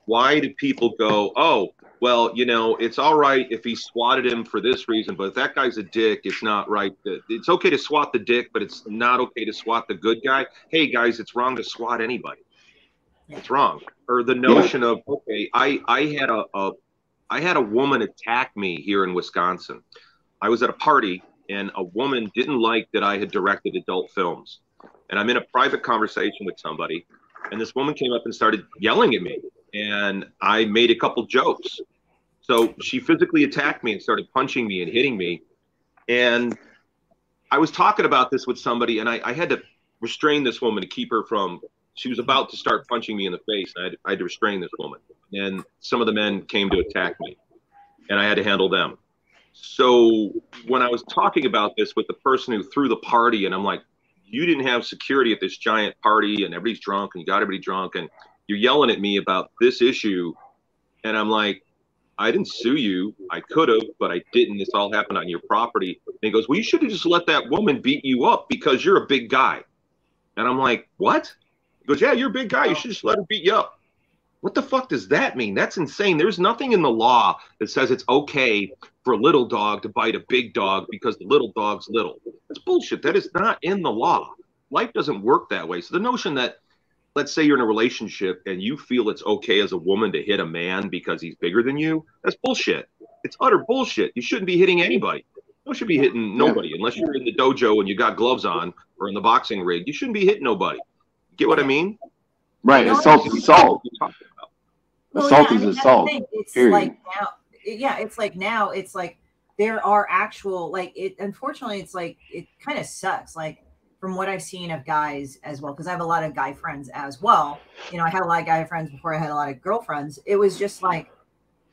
Why do people go, oh, well, you know, it's all right if he swatted him for this reason, but if that guy's a dick, it's not right. It's okay to swat the dick, but it's not okay to swat the good guy. Hey, guys, it's wrong to swat anybody. It's wrong. Or the notion of, okay, I had a woman attack me here in Wisconsin. I was at a party and a woman didn't like that I had directed adult films. And I'm in a private conversation with somebody, and this woman came up and started yelling at me, and I made a couple jokes. So she physically attacked me and started punching me and hitting me. And I was talking about this with somebody, and I had to restrain this woman to keep her from she was about to start punching me in the face. And I had to restrain this woman. And some of the men came to attack me, and I had to handle them. So when I was talking about this with the person who threw the party, and I'm like, you didn't have security at this giant party, and everybody's drunk, and you got everybody drunk, and you're yelling at me about this issue. And I'm like, I didn't sue you. I could have, but I didn't. This all happened on your property. And he goes, well, you should have just let that woman beat you up because you're a big guy. And I'm like, what? He goes, yeah, you're a big guy. You should just let her beat you up. What the fuck does that mean? That's insane. There's nothing in the law that says it's okay for a little dog to bite a big dog because the little dog's little. That's bullshit. That is not in the law. Life doesn't work that way. So the notion that, let's say you're in a relationship and you feel it's okay as a woman to hit a man because he's bigger than you, that's bullshit. It's utter bullshit. You shouldn't be hitting anybody. You should be hitting nobody unless you're in the dojo and you got gloves on or in the boxing rig. You shouldn't be hitting nobody. Get what I mean? Right. Assault is assault. Assault is assault. It's like now, it's like now, it's like there are actual, like, it, unfortunately, it's like, it kind of sucks. Like, from what I've seen of guys as well, because I have a lot of guy friends as well. You know, I had a lot of guy friends before I had a lot of girlfriends. It was just like,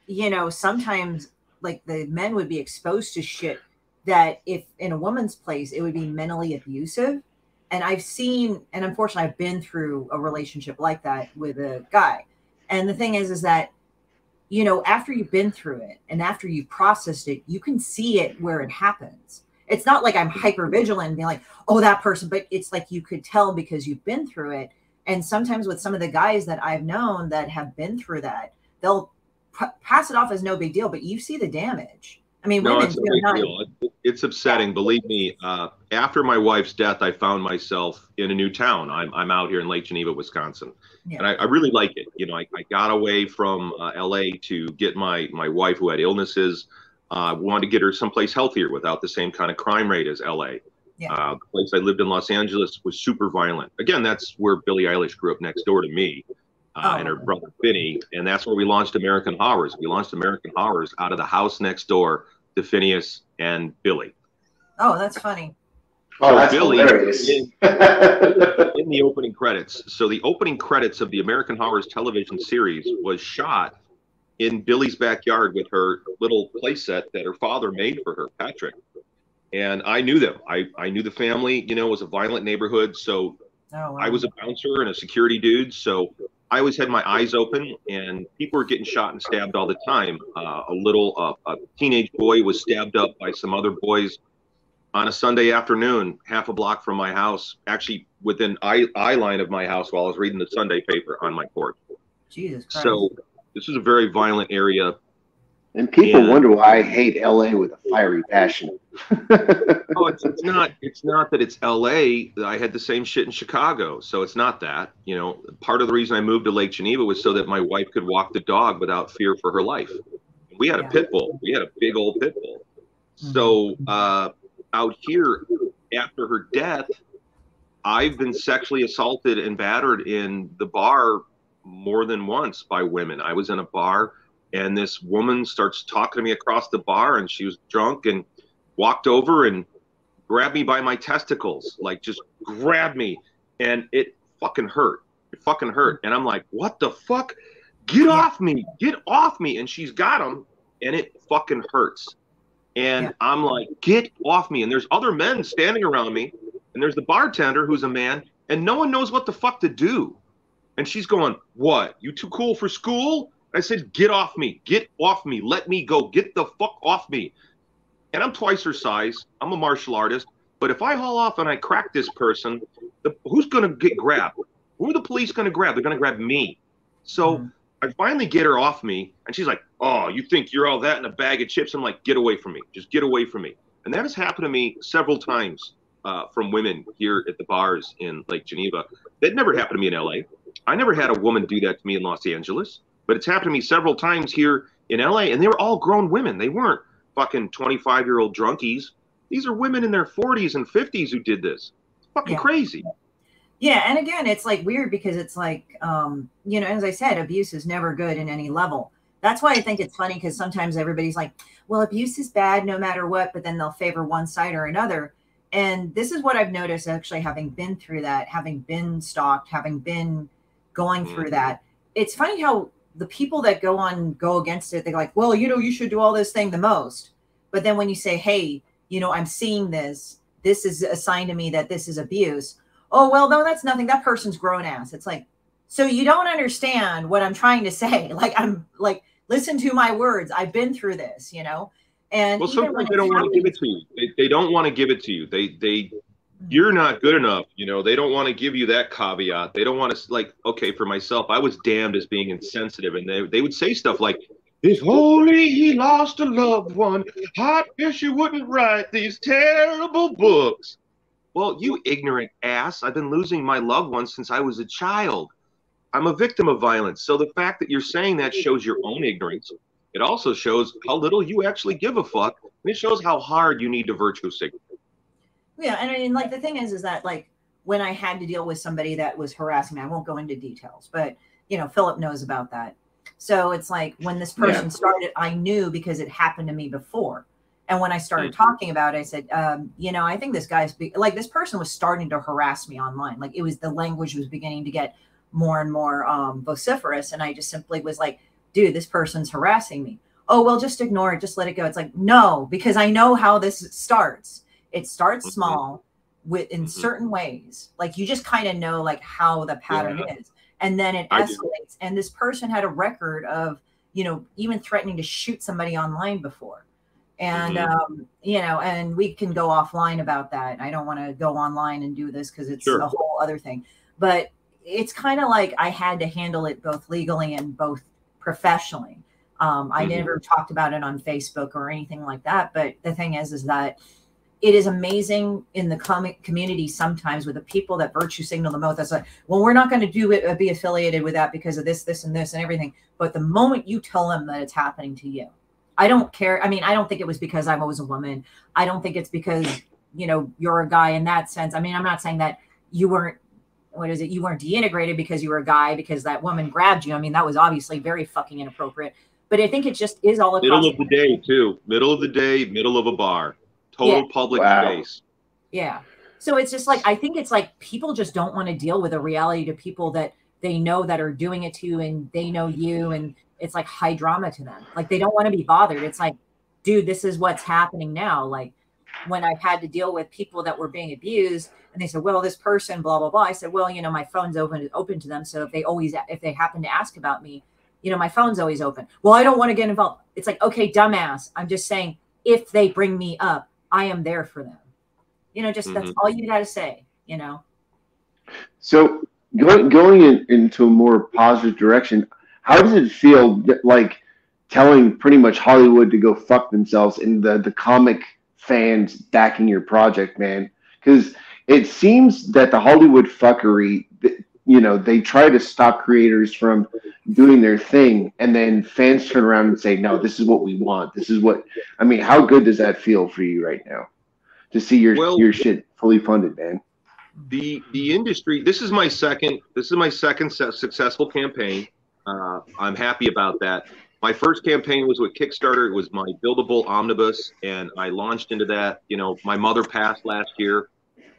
you know, sometimes like the men would be exposed to shit that if in a woman's place, it would be mentally abusive. And I've seen, and unfortunately, I've been through a relationship like that with a guy. And the thing is that, you know, after you've been through it and after you've processed it, you can see it where it happens. It's not like I'm hyper vigilant and being like, oh, that person, but it's like you could tell because you've been through it. And sometimes with some of the guys that I've known that have been through that, they'll pass it off as no big deal, but you see the damage. I mean, no, women, it's a big deal. It's upsetting. Believe me, after my wife's death, I found myself in a new town. I'm out here in Lake Geneva, Wisconsin. Yeah. And I really like it. You know, I got away from LA to get my wife who had illnesses. Wanted to get her someplace healthier without the same kind of crime rate as LA. Yeah. The place I lived in Los Angeles was super violent. Again, that's where Billie Eilish grew up next door to me and her brother Finney. And that's where we launched American Horrors. We launched American Horrors out of the house next door to Phineas and Billy. Oh, that's funny. Oh, that's Billy hilarious. in the opening credits. So the opening credits of the American Horrors television series was shot in Billy's backyard with her little playset that her father made for her, Patrick. And I knew them. I knew the family. You know, it was a violent neighborhood. So I was a bouncer and a security dude. So I always had my eyes open, and people were getting shot and stabbed all the time. A teenage boy was stabbed up by some other boys on a Sunday afternoon, half a block from my house, actually within eye line of my house while I was reading the Sunday paper on my porch. Jesus Christ. So this is a very violent area. And people wonder why I hate LA with a fiery passion. Oh, it's not that it's LA. I had the same shit in Chicago. So it's not that. You know, part of the reason I moved to Lake Geneva was so that my wife could walk the dog without fear for her life. We had a pit bull. We had a big old pit bull. So out here, after her death, I've been sexually assaulted and battered in the bar more than once by women. I was in a bar, and this woman starts talking to me across the bar, and she was drunk and walked over and grabbed me by my testicles, like just grabbed me, and it fucking hurt. It fucking hurt. And I'm like, what the fuck? Get off me. Get off me. And she's got him, and it fucking hurts. And I'm like, get off me. And there's other men standing around me, and there's the bartender who's a man, and no one knows what the fuck to do. And she's going, what? You too cool for school? I said, get off me. Get off me. Let me go. Get the fuck off me. And I'm twice her size. I'm a martial artist. But if I haul off and I crack this person, who's going to get grabbed? Who are the police going to grab? They're going to grab me. So I finally get her off me. And she's like, oh, you think you're all that in a bag of chips? I'm like, get away from me. Just get away from me. And that has happened to me several times from women here at the bars in Lake Geneva. That never happened to me in LA. I never had a woman do that to me in Los Angeles. But it's happened to me several times here in LA, and they were all grown women. They weren't fucking 25-year-old drunkies. These are women in their 40s and 50s who did this. It's fucking crazy. Yeah, and again, it's like weird because it's like, you know, as I said, abuse is never good in any level. That's why I think it's funny because sometimes everybody's like, well, abuse is bad no matter what, but then they'll favor one side or another. And this is what I've noticed, actually, having been through that, having been stalked, having been going through that. It's funny how the people that go against it, they're like, well, you should do all this thing the most. But then when you say, hey, I'm seeing this is a sign to me that this is abuse. Oh, well, no, that's nothing. That person's grown ass. It's like, so you don't understand what I'm trying to say. Like, I'm like, listen to my words. I've been through this, And well, sometimes they don't want to give it to you. They don't want to give it to you. You're not good enough. They don't want to give you that caveat. They don't want to, like, okay, for myself, I was damned as being insensitive. And they would say stuff like, if only he lost a loved one, I guess you wouldn't write these terrible books. Well, you ignorant ass. I've been losing my loved ones since I was a child. I'm a victim of violence. So the fact that you're saying that shows your own ignorance. It also shows how little you actually give a fuck. And it shows how hard you need to virtue signal. Yeah. And I mean, like, the thing is that, like, when I had to deal with somebody that was harassing me, I won't go into details, but, Philip knows about that. So it's like, when this person started, I knew because it happened to me before. And when I started talking about it, I said, I think this guy's this person was starting to harass me online. Like, the language was beginning to get more and more vociferous. And I just simply was like, dude, this person's harassing me. Oh, well, just ignore it. Just let it go. It's like, no, because I know how this starts. It starts small in certain ways. Like, you just kind of know, like, how the pattern is. And then it escalates. And this person had a record of, even threatening to shoot somebody online before. And, and we can go offline about that. I don't want to go online and do this because it's a whole other thing. But it's kind of like I had to handle it both legally and both professionally. I never talked about it on Facebook or anything like that. But the thing is that it is amazing in the community sometimes with the people that virtue signal the most. That's like, well, we're not going to do it, be affiliated with that because of this, and this and everything. But the moment you tell them that it's happening to you, I don't care. I mean, I don't think it was because I was a woman. I don't think it's because, you're a guy in that sense. I mean, I'm not saying that you weren't, you weren't deintegrated because you were a guy because that woman grabbed you. I mean, that was obviously very fucking inappropriate. But I think it just is all across. Middle of the day, too. Middle of the day, middle of a bar. Total public space. Yeah. So it's just like, I think it's like people just don't want to deal with a reality to people that they know that are doing it to you and they know you. And it's like high drama to them. Like, they don't want to be bothered. It's like, dude, this is what's happening now. Like, when I've had to deal with people that were being abused and they said, well, this person, blah, blah, blah. I said, well, my phone's open to them. So if they happen to ask about me, my phone's always open. Well, I don't want to get involved. It's like, okay, dumbass. I'm just saying, if they bring me up, I am there for them. That's all you got to say, So going into a more positive direction, how does it feel like telling pretty much Hollywood to go fuck themselves and the comic fans backing your project, man? Because it seems that the Hollywood fuckery, they try to stop creators from doing their thing, and then fans turn around and say, no, this is what we want. This is what, I mean, how good does that feel for you right now to see your shit fully funded, man? The industry, this is my second successful campaign. I'm happy about that. My first campaign was with Kickstarter. It was my buildable omnibus, and I launched into that. My mother passed last year,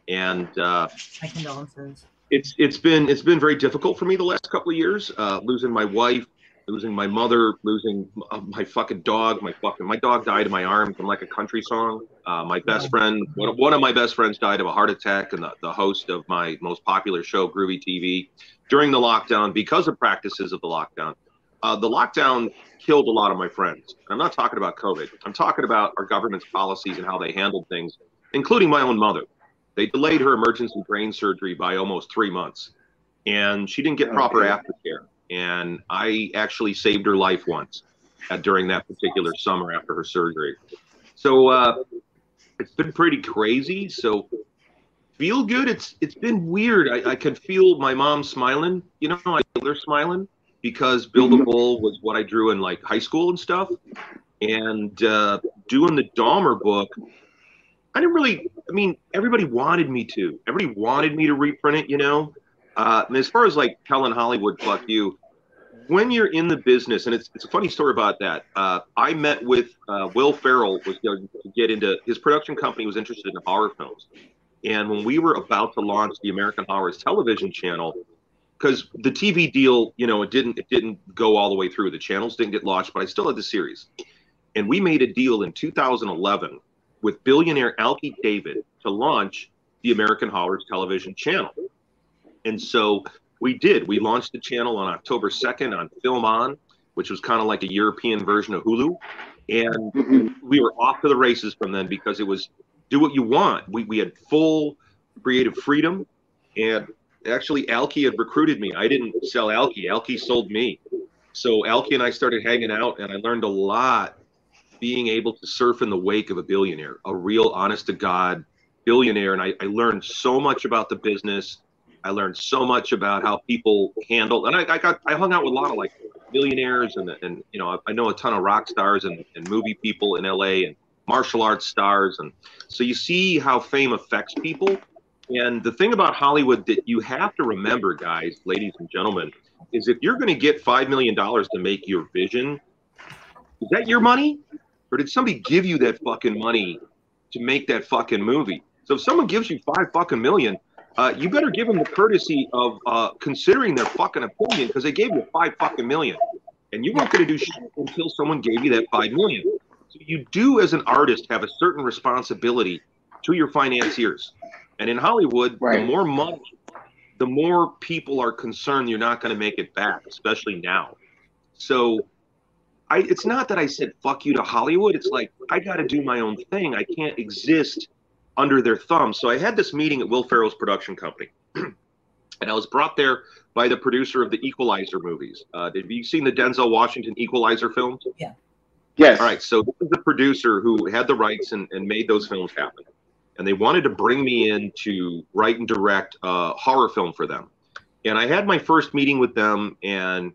and my condolences. It's been very difficult for me the last couple of years, losing my wife, losing my mother, losing my fucking dog. My dog died in my arms from like a country song. My best friend, one of my best friends, died of a heart attack, and the host of my most popular show, Groovy TV, during the lockdown because of practices of the lockdown. The lockdown killed a lot of my friends. I'm not talking about COVID. I'm talking about our government's policies and how they handled things, including my own mother. They delayed her emergency brain surgery by almost 3 months, and she didn't get proper aftercare. And I actually saved her life once during that particular summer after her surgery. So it's been pretty crazy. So feel good. It's been weird. I could feel my mom smiling. I feel her smiling because Buildable was what I drew in like high school and stuff. And doing the Dahmer book, everybody wanted me to. Everybody wanted me to reprint it, and as far as like telling Hollywood, fuck you, when you're in the business, and it's a funny story about that. I met with Will Ferrell, was going to get into his production company, was interested in horror films. And when we were about to launch the American Horrors television channel, because the TV deal, you know, it didn't go all the way through. The channels didn't get launched, but I still had the series. And we made a deal in 2011 with billionaire Alki David to launch the American Horrors television channel. And so we did. We launched the channel on October 2nd on Film On, which was kind of like a European version of Hulu. And we were off to the races from then because it was do what you want. We had full creative freedom. And actually, Alki had recruited me. I didn't sell Alki. Alki sold me. So Alki and I started hanging out, and I learned a lot being able to surf in the wake of a billionaire, a real honest-to-God billionaire. And I learned so much about the business. I learned so much about how people handle, and I hung out with a lot of like billionaires and you know, I know a ton of rock stars and movie people in LA and martial arts stars. And so you see how fame affects people. And the thing about Hollywood that you have to remember, guys, ladies and gentlemen, is if you're going to get $5 million to make your vision, is that your money? Or did somebody give you that fucking money to make that fucking movie? So if someone gives you $5 million, you better give them the courtesy of considering their fucking opinion, because they gave you $5 million, and you weren't going to do shit until someone gave you that $5 million. So you do, as an artist, have a certain responsibility to your financiers. And in Hollywood, right, the more money, the more people are concerned you're not going to make it back, especially now. So it's not that I said fuck you to Hollywood. It's like I got to do my own thing. I can't exist under their thumb. So I had this meeting at Will Ferrell's production company, and I was brought there by the producer of the Equalizer movies. Have you seen the Denzel Washington Equalizer films? Yeah. Yes. All right. So this is the producer who had the rights and made those films happen. And they wanted to bring me in to write and direct a horror film for them. And I had my first meeting with them, and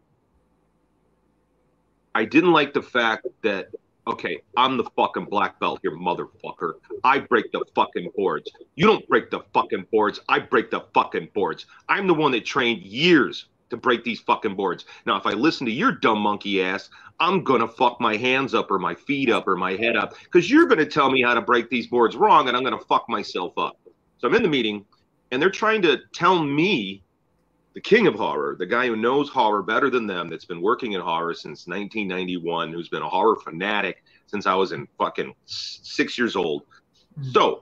I didn't like the fact that, okay, I'm the fucking black belt here, motherfucker. I break the fucking boards. You don't break the fucking boards. I break the fucking boards. I'm the one that trained years to break these fucking boards. Now, if I listen to your dumb monkey ass, I'm going to fuck my hands up or my feet up or my head up, because you're going to tell me how to break these boards wrong, and I'm going to fuck myself up. So I'm in the meeting, and they're trying to tell me, the king of horror, the guy who knows horror better than them, that's been working in horror since 1991, who's been a horror fanatic since I was in fucking 6 years old. So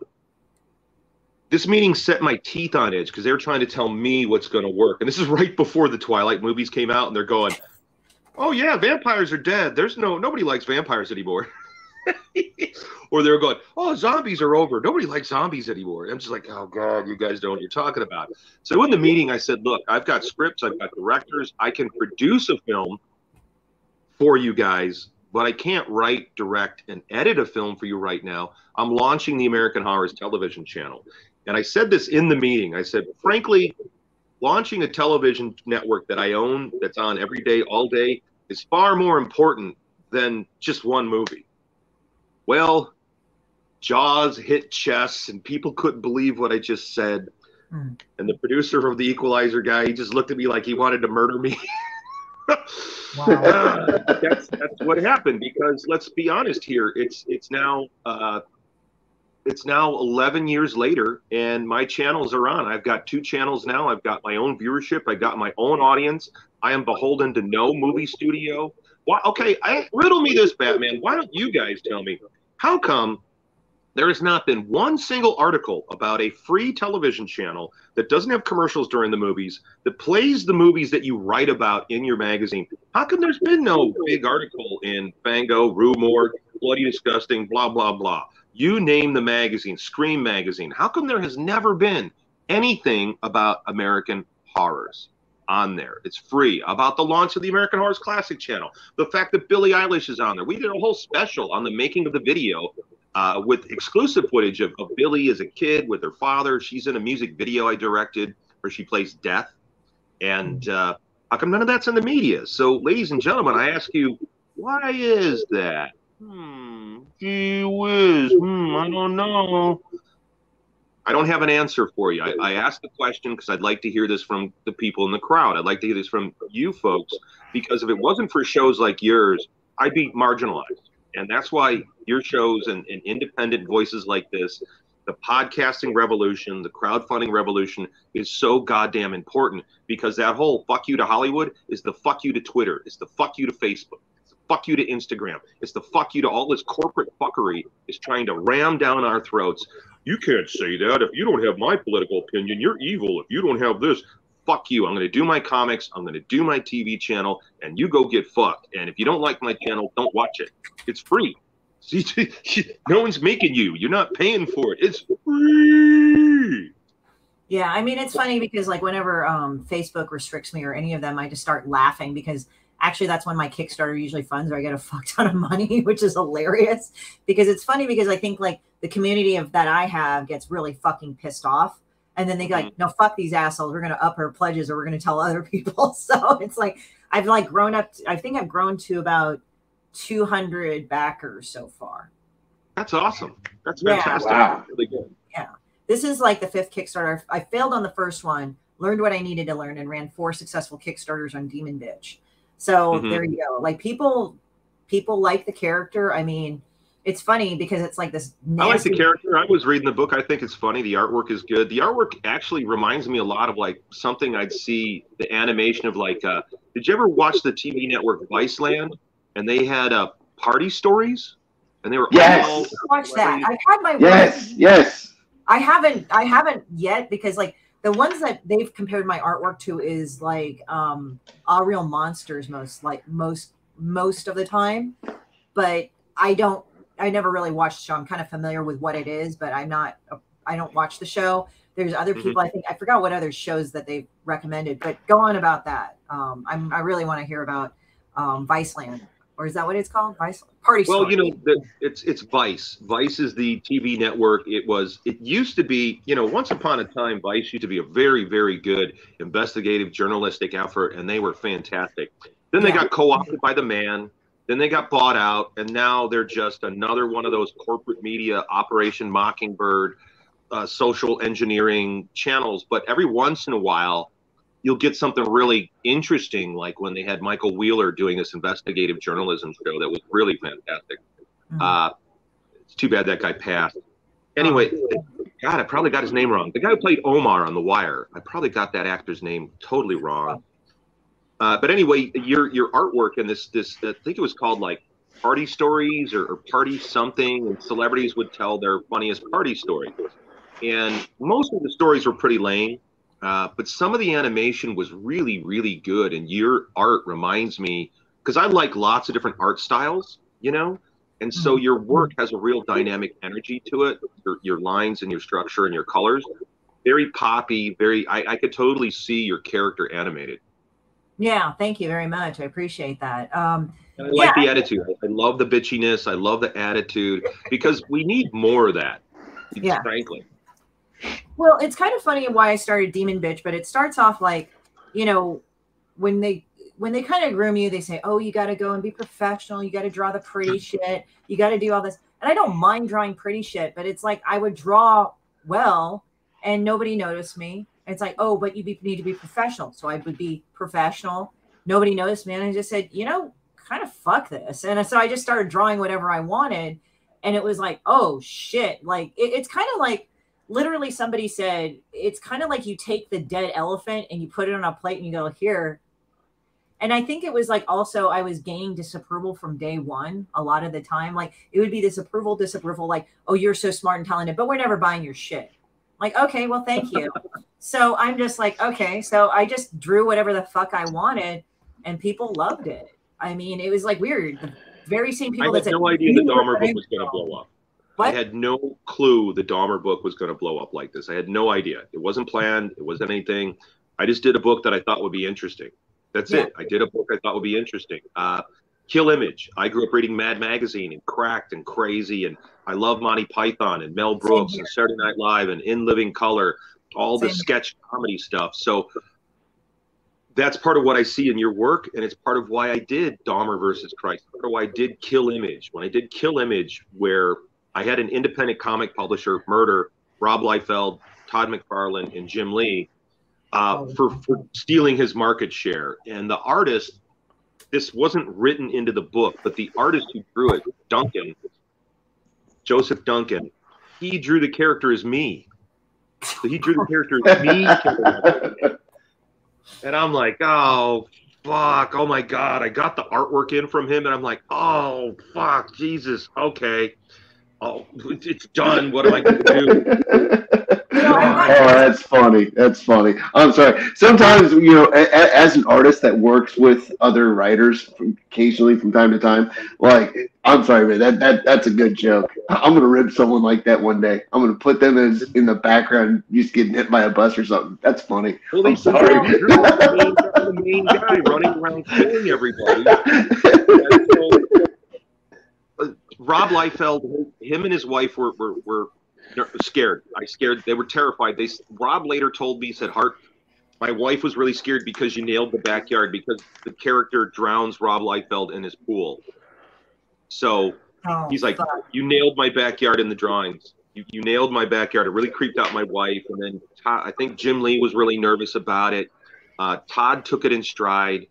this meeting set my teeth on edge because they were trying to tell me what's going to work. And this is right before the Twilight movies came out, and they're going, oh yeah, vampires are dead. Nobody likes vampires anymore. Or they were going, oh, zombies are over. Nobody likes zombies anymore. And I'm just like, oh God, you guys know what you're talking about. So in the meeting, I said, look, I've got scripts, I've got directors, I can produce a film for you guys, but I can't write, direct, and edit a film for you right now. I'm launching the American Horrors television channel. And I said this in the meeting. I said, frankly, launching a television network that I own, that's on every day, all day, is far more important than just one movie. Well, jaws hit chests, and people couldn't believe what I just said. And the producer of the Equalizer guy, he just looked at me like he wanted to murder me. Wow. That's what happened, because let's be honest here. It's now 11 years later, and my channels are on. I've got 2 channels now. I've got my own viewership. I got my own audience. I am beholden to no movie studio. Why? Okay, riddle me this, Batman. Why don't you guys tell me, how come there has not been one single article about a free television channel that doesn't have commercials during the movies, that plays the movies that you write about in your magazine? How come there's been no big article in Fango, Rue Morgue, Bloody Disgusting, blah, blah, blah? You name the magazine, Scream Magazine. How come there has never been anything about American horrors on there? It's free. About the launch of the American Horrors Classic channel, the fact that Billie Eilish is on there. We did a whole special on the making of the video with exclusive footage of Billie as a kid with her father. She's in a music video I directed where she plays Death. And how come none of that's in the media? So, ladies and gentlemen, I ask you, why is that? Gee whiz. I don't know. I don't have an answer for you. I asked the question because I'd like to hear this from the people in the crowd. I'd like to hear this from you folks, because if it wasn't for shows like yours, I'd be marginalized. And that's why your shows and independent voices like this, the podcasting revolution, the crowdfunding revolution is so goddamn important, because that whole fuck you to Hollywood is the fuck you to Twitter. It's the fuck you to Facebook. It's the fuck you to Instagram. It's the fuck you to all this corporate fuckery is trying to ram down our throats. You can't say that. If you don't have my political opinion, you're evil. If you don't have this, fuck you. I'm going to do my comics. I'm going to do my TV channel, and you go get fucked. And if you don't like my channel, don't watch it. It's free. See, no one's making you. You're not paying for it. It's free. Yeah, I mean, it's funny because like whenever Facebook restricts me or any of them, I just start laughing, because actually that's when my Kickstarter usually funds, or I get a fuck ton of money, which is hilarious. Because it's funny because I think like the community of that I have gets really fucking pissed off. And then they go like, no, fuck these assholes. We're going to up our pledges, or we're going to tell other people. So it's like, I've like grown up. I think I've grown to about 200 backers so far. That's awesome. That's fantastic. Wow. Really good. Yeah. This is like the 5th Kickstarter. I failed on the first one, learned what I needed to learn, and ran 4 successful Kickstarters on Demon Bitch. So there you go. Like people like the character. I mean, it's funny because it's like this nasty... I like the character. I was reading the book. I think it's funny. The artwork is good. The artwork actually reminds me a lot of like something I'd see, the animation of like, did you ever watch the TV network Viceland? And they had party stories, and they were all watch that. I've had my yes. I haven't yet, because like the ones that they've compared my artwork to is like All Real Monsters most of the time, but I never really watched the show. I'm kind of familiar with what it is, but I don't watch the show. There's other people, I think, I forgot what other shows that they've recommended, but go on about that. I really want to hear about Viceland. Or is that what it's called? Vice Party Story. Well, you know, it's Vice. Vice is the TV network. It used to be, you know, once upon a time, Vice used to be a very, very good investigative journalistic effort, and they were fantastic. Then they got co-opted by the Man. Then they got bought out, and now they're just another one of those corporate media, Operation Mockingbird, social engineering channels. But every once in a while, you'll get something really interesting, like when they had Michael Wheeler doing this investigative journalism show that was really fantastic. It's too bad that guy passed. Anyway, God, I probably got his name wrong. The guy who played Omar on The Wire, I probably got that actor's name totally wrong. But anyway, your artwork and this I think it was called like Party Stories or Party Something, and celebrities would tell their funniest party story. And most of the stories were pretty lame. But some of the animation was really, really good. And your art reminds me, because I like lots of different art styles, you know, and so your work has a real dynamic energy to it. Your lines and your structure and your colors, very poppy, I could totally see your character animated. Yeah, thank you very much. I appreciate that. And I like the attitude. I love the bitchiness. I love the attitude, because we need more of that, frankly. Well, it's kind of funny why I started Demon Bitch, but it starts off like, you know, when they kind of groom you, they say, oh, you got to go and be professional. You got to draw the pretty shit. You got to do all this. And I don't mind drawing pretty shit, but it's like I would draw well and nobody noticed me. And it's like, oh, but you need to be professional. So I would be professional. Nobody noticed me. And I just said, you know, kind of fuck this. And so I just started drawing whatever I wanted. And it was like, oh, shit. Like, it's kind of like, literally somebody said, it's kind of like you take the dead elephant and you put it on a plate and you go, here. And I think it was like also I was gaining disapproval from day one a lot of the time. Like it would be disapproval, like, oh, you're so smart and talented, but we're never buying your shit. Like, okay, well, thank you. So I'm just like, okay. So I just drew whatever the fuck I wanted and people loved it. I mean, it was like weird. The very same people that said, no idea the Dahmer book was going to blow up. What? I had no clue the Dahmer book was going to blow up like this. I had no idea. It wasn't planned. It wasn't anything. I just did a book that I thought would be interesting. That's it. I did a book I thought would be interesting. Kill Image. I grew up reading Mad Magazine and Cracked and Crazy, and I love Monty Python and Mel Brooks and Saturday Night Live and In Living Color, all the sketch comedy stuff. So that's part of what I see in your work, and it's part of why I did Dahmer versus Christ. Part of why I did Kill Image. When I did Kill Image, where I had an independent comic publisher, Murder, Rob Liefeld, Todd McFarlane, and Jim Lee for stealing his market share. And the artist, this wasn't written into the book, but the artist who drew it, Duncan, Joseph Duncan, he drew the character as me. So he drew the character as me. And I'm like, oh, fuck. Oh, my God. I got the artwork in from him, and I'm like, oh, fuck, Jesus. Okay. Oh, it's done. What am I going to do? Oh, that's funny. That's funny. I'm sorry. Sometimes, you know, as an artist that works with other writers occasionally from time to time, like, I'm sorry, man, that's a good joke. I'm going to rib someone like that one day. I'm going to put them as in the background just getting hit by a bus or something. That's funny. Well, I'm sorry. The main guy running around killing everybody. Rob Liefeld, him and his wife were scared. They were terrified. Rob later told me, he said, Hart, my wife was really scared because you nailed the backyard, because the character drowns Rob Liefeld in his pool. So he's like, you nailed my backyard in the drawings. You nailed my backyard. It really creeped out my wife. And then I think Jim Lee was really nervous about it. Todd took it in stride.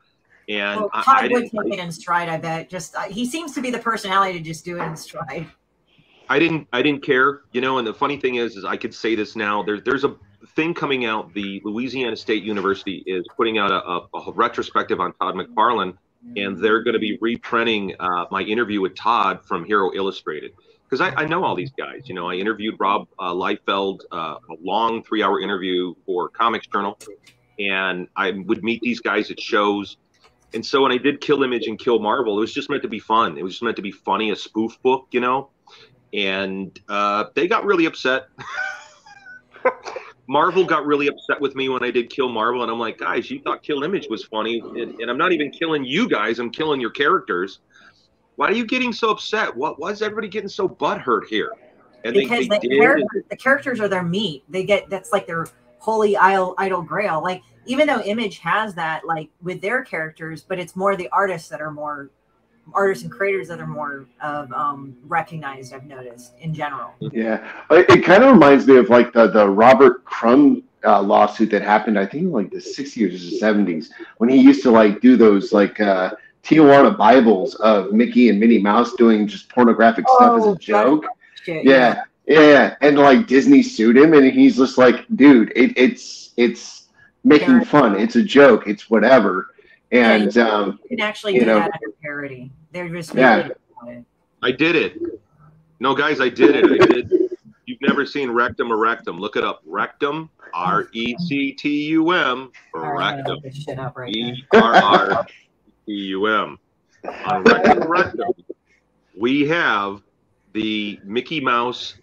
And Todd would take it in stride, I bet. He seems to be the personality to just do it in stride. I didn't care, you know. And the funny thing is I could say this now. There's a thing coming out. The Louisiana State University is putting out a retrospective on Todd McFarlane, and they're going to be reprinting my interview with Todd from Hero Illustrated, because I know all these guys. You know, I interviewed Rob Liefeld, a long 3-hour interview for Comics Journal, and I would meet these guys at shows. And so when I did Kill Image and Kill Marvel, it was just meant to be fun. It was just meant to be funny, a spoof book, you know. And they got really upset. Marvel got really upset with me when I did Kill Marvel, and I'm like, guys, you thought Kill Image was funny, and I'm not even killing you guys. I'm killing your characters. Why are you getting so upset? Why is everybody getting so butthurt here? And because the characters are their meat. That's like their holy idol grail. Like, even though Image has that, like, with their characters, but it's more the artists that are more artists and creators that are more recognized, I've noticed, in general. Yeah. It kind of reminds me of, like, the Robert Crumb lawsuit that happened, I think, in, like, the 60s or the 70s, when he used to, like, do those, like, Tijuana Bibles of Mickey and Minnie Mouse doing just pornographic stuff as a joke. Shit, yeah. And, like, Disney sued him, and he's just like, dude, it's making fun. It's a joke. It's whatever. And you can actually do that under parody. They're just I did it. No, guys, I did it. You've never seen Rectum or Rectum. Look it up. Rectum, R-E-C-T-U-M, Rectum, E-R-R-T-U-M. On Rectum or Rectum, we have the Mickey Mouse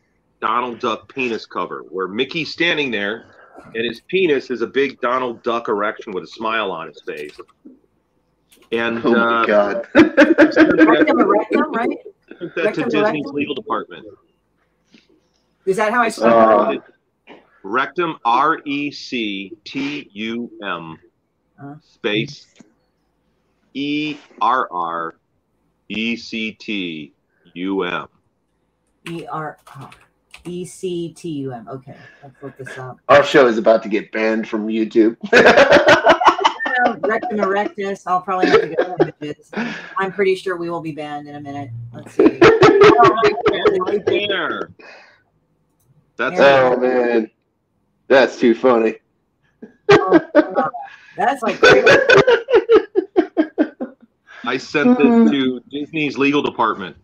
Donald Duck penis cover, where Mickey's standing there, and his penis is a big Donald Duck erection with a smile on his face. And oh my God. right? That to Disney's legal department. Is that how I spell it? Rectum, R-E-C-T-U-M, space E-R-R-E-C-T-U-M. E-C-T-U-M. Okay, let's look this up. Our show is about to get banned from YouTube. Rectum erectus. I'll probably have to go images. I'm pretty sure we will be banned in a minute. Let's see. Right there. Oh man, that's too funny. Oh, that's like crazy. I sent this to Disney's legal department.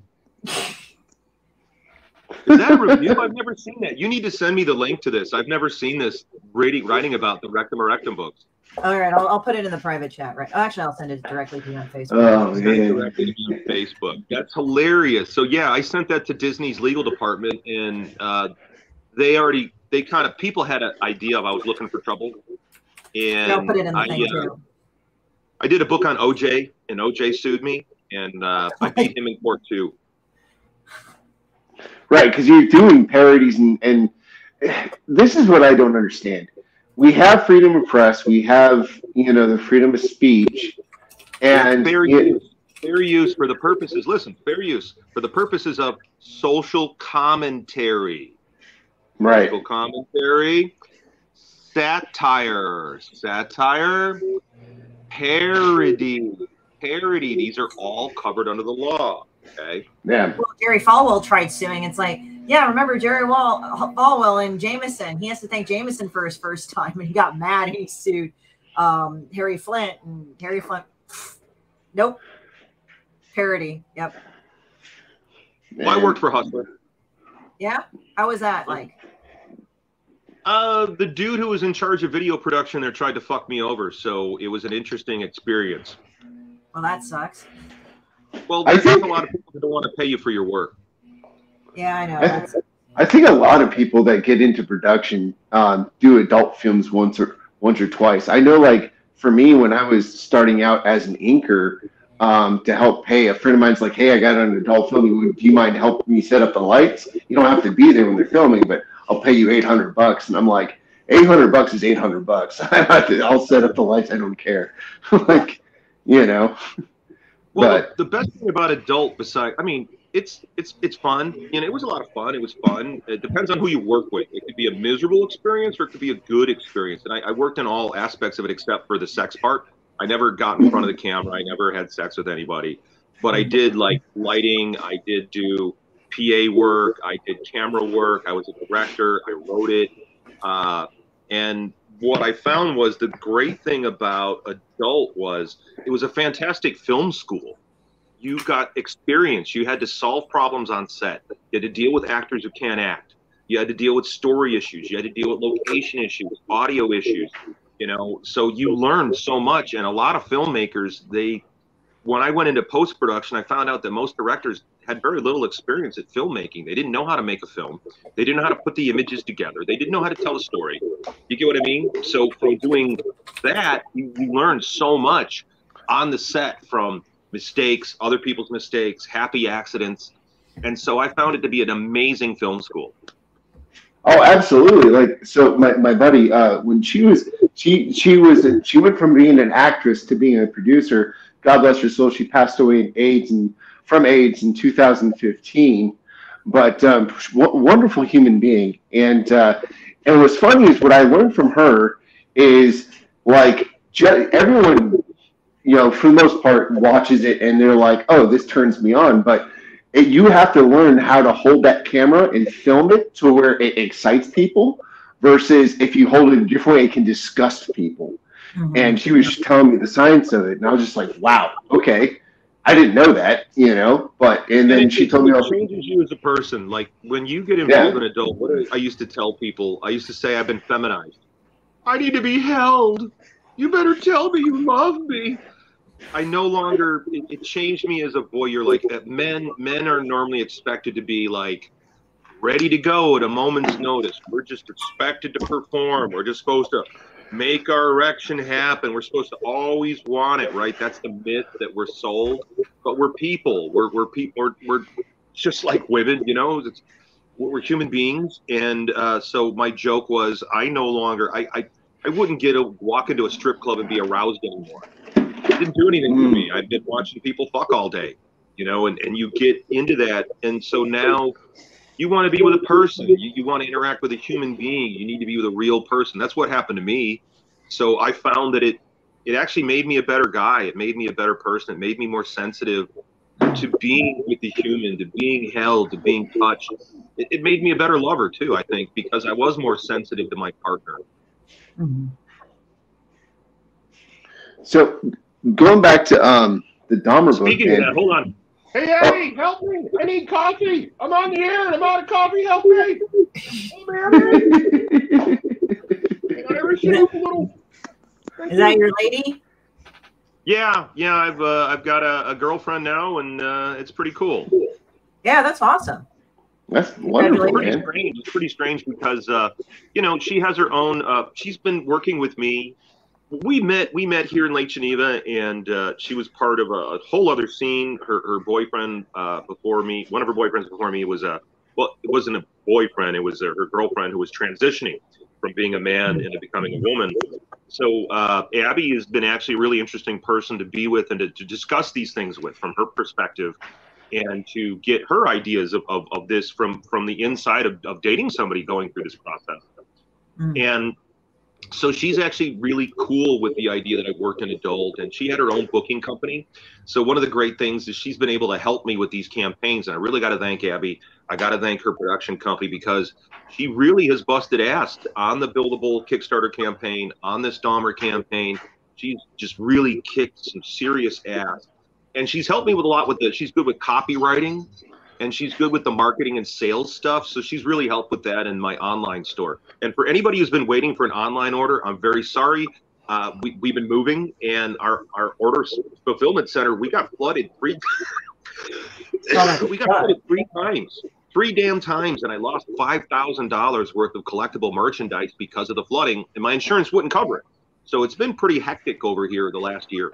Is that a review? I've never seen that. You need to send me the link to this. I've never seen this writing about the Rectum or Rectum books. All right, I'll put it in the private chat. Right? Actually, I'll send it directly to you on Facebook. Oh, directly to you on Facebook. That's hilarious. So yeah, I sent that to Disney's legal department, and people had an idea of I was looking for trouble, and I'll put it in the thing too. I did a book on OJ, and OJ sued me, and I beat him in court too. Right, because you're doing parodies, and this is what I don't understand. We have freedom of press, we have, the freedom of speech, and fair use for the purposes. Listen, fair use for the purposes of social commentary. Right. Political commentary, satire, parody. These are all covered under the law. Okay. Yeah. Well, Jerry Falwell tried suing. It's like, yeah, remember Jerry Falwell and Jameson? He has to thank Jameson for his first time, and he got mad and he sued Harry Flint, and Harry Flint, nope, parody. Yep. Well, I worked for Hustler. Yeah. How was that like? The dude who was in charge of video production there tried to fuck me over, so it was an interesting experience. Well, that sucks. Well, there's a lot of people who don't want to pay you for your work. Yeah, I know. I think a lot of people that get into production do adult films once or twice. I know, like, for me, when I was starting out as an inker, to help pay, a friend of mine's like, hey, I got an adult film. Do you mind helping me set up the lights? You don't have to be there when they're filming, but I'll pay you $800. And I'm like, $800 is $800. I'll set up the lights. I don't care. Like, you know. Well, the best thing about adult, besides, I mean, it's fun. You know, it was a lot of fun. It was fun. It depends on who you work with. It could be a miserable experience or it could be a good experience. And I worked in all aspects of it except for the sex part. I never got in front of the camera. I never had sex with anybody. But I did, like, lighting. I did do PA work. I did camera work. I was a director. I wrote it. And what I found was the great thing about adult was it was a fantastic film school. You got experience. You had to solve problems on set. You had to deal with actors who can't act. You had to deal with story issues. You had to deal with location issues, audio issues, you know. So you learned so much. And a lot of filmmakers, when I went into post-production, I found out that most directors had very little experience at filmmaking. They didn't know how to make a film. They didn't know how to put the images together. They didn't know how to tell a story. You get what I mean? So from doing that, you learn so much on the set, from mistakes, other people's mistakes, happy accidents. And so I found it to be an amazing film school. Oh, absolutely. Like, so my buddy, when she went from being an actress to being a producer. God bless her soul. She passed away from AIDS in 2015, but wonderful human being. And what's funny is what I learned from her is, like, everyone, you know, for the most part, watches it and they're like, oh, this turns me on. But you have to learn how to hold that camera and film it to where it excites people, versus if you hold it a different way, it can disgust people. Mm-hmm. And she was telling me the science of it, and I was just like, wow, okay. I didn't know that, you know, and then she told me. It changes you as a person. Like, when you get involved in adult, what I used to tell people, I used to say, I've been feminized. I need to be held. You better tell me you love me. I no longer, it changed me as a boy. You're like, men are normally expected to be, like, ready to go at a moment's notice. We're just expected to perform. We're just supposed to make our erection happen. We're supposed to always want it, right? That's the myth that we're sold. But we're people. We're people. We're just like women, you know. We're human beings. And so my joke was, I no longer, I wouldn't walk into a strip club and be aroused anymore. It didn't do anything for me. I've been watching people fuck all day, you know, and you get into that. And so now you want to be with a person. You want to interact with a human being. You need to be with a real person. That's what happened to me. So I found that it actually made me a better guy. It made me a better person. It made me more sensitive to being with the human, to being held, to being touched. It made me a better lover too, I think, because I was more sensitive to my partner. Mm-hmm. So going back to the Dahmer book. Speaking of that, hold on. Hey, help me. I need coffee. I'm on the air and I'm out of coffee. Help me. Is that your lady? Yeah. I've got a girlfriend now, and it's pretty cool. Yeah, that's awesome. That's wonderful, man. It's pretty strange because, you know, she has her own, she's been working with me. We met here in Lake Geneva, and she was part of a whole other scene. Her boyfriend before me, one of her boyfriends before me was it wasn't a boyfriend. It was her girlfriend who was transitioning from being a man into becoming a woman. So Abby has been actually a really interesting person to be with and to discuss these things with from her perspective. and to get her ideas of this from the inside of dating somebody going through this process. And so she's actually really cool with the idea that I worked in adult, and she had her own booking company. So one of the great things is she's been able to help me with these campaigns, and I really got to thank Abby. I got to thank her production company, because she really has busted ass on the Buildable Kickstarter campaign, on this Dahmer campaign. She's just really kicked some serious ass, and she's helped me with a lot with she's good with copywriting, and she's good with the marketing and sales stuff. So she's really helped with that in my online store. And for anybody who's been waiting for an online order, I'm very sorry. We've been moving, and our order fulfillment center, we got flooded three times. 3 damn times, and I lost $5,000 worth of collectible merchandise because of the flooding, and my insurance wouldn't cover it. So it's been pretty hectic over here the last year.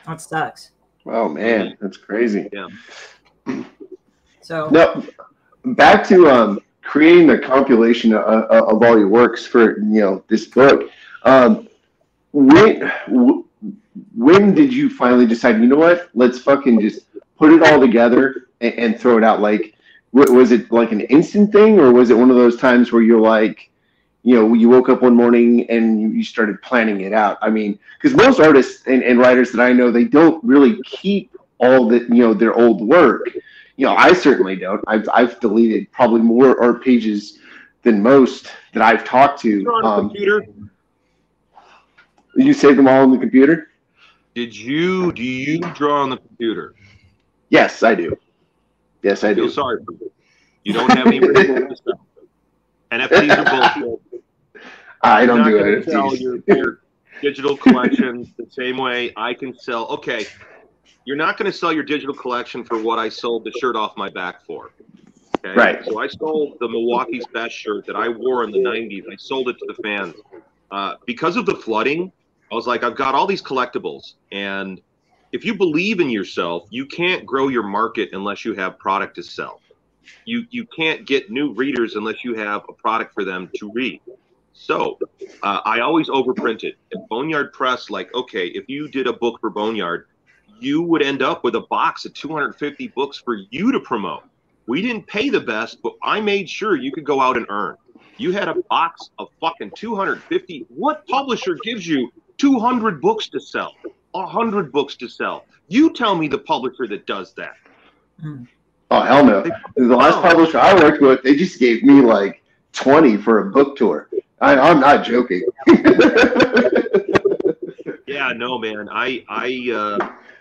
That sucks. Oh man, that's crazy. Yeah. So now, back to creating the compilation of all your works for this book. When did you finally decide? You know what? Let's fucking just put it all together and throw it out. Like, was it like an instant thing, or was it one of those times where you're like, you woke up one morning and you started planning it out? I mean, because most artists and writers that I know, they don't really keep all the their old work. I certainly don't. I've deleted probably more art pages than most that I've talked to. On the computer? You saved them all on the computer? Do you draw on the computer? Yes, I do. Yes, I do. feel sorry for you. You don't have any original stuff. NFTs are bullshit. I don't do NFTs. Sell your digital collections the same way I can sell. Okay, you're not going to sell your digital collection for what I sold the shirt off my back for. Okay? Right. So I sold the Milwaukee's Best shirt that I wore in the 90s. I sold it to the fans. Because of the flooding, I was like, I've got all these collectibles, and if you believe in yourself, you can't grow your market unless you have product to sell. You can't get new readers unless you have a product for them to read. So I always overprinted. At Boneyard Press, like, okay, if you did a book for Boneyard, you would end up with a box of 250 books for you to promote. We didn't pay the best, but I made sure you could go out and earn. You had a box of fucking 250. What publisher gives you 200 books to sell? 100 books to sell? You tell me the publisher that does that. Oh, hell no. The last publisher I worked with, they just gave me like 20 for a book tour. I'm not joking. Yeah, no, man.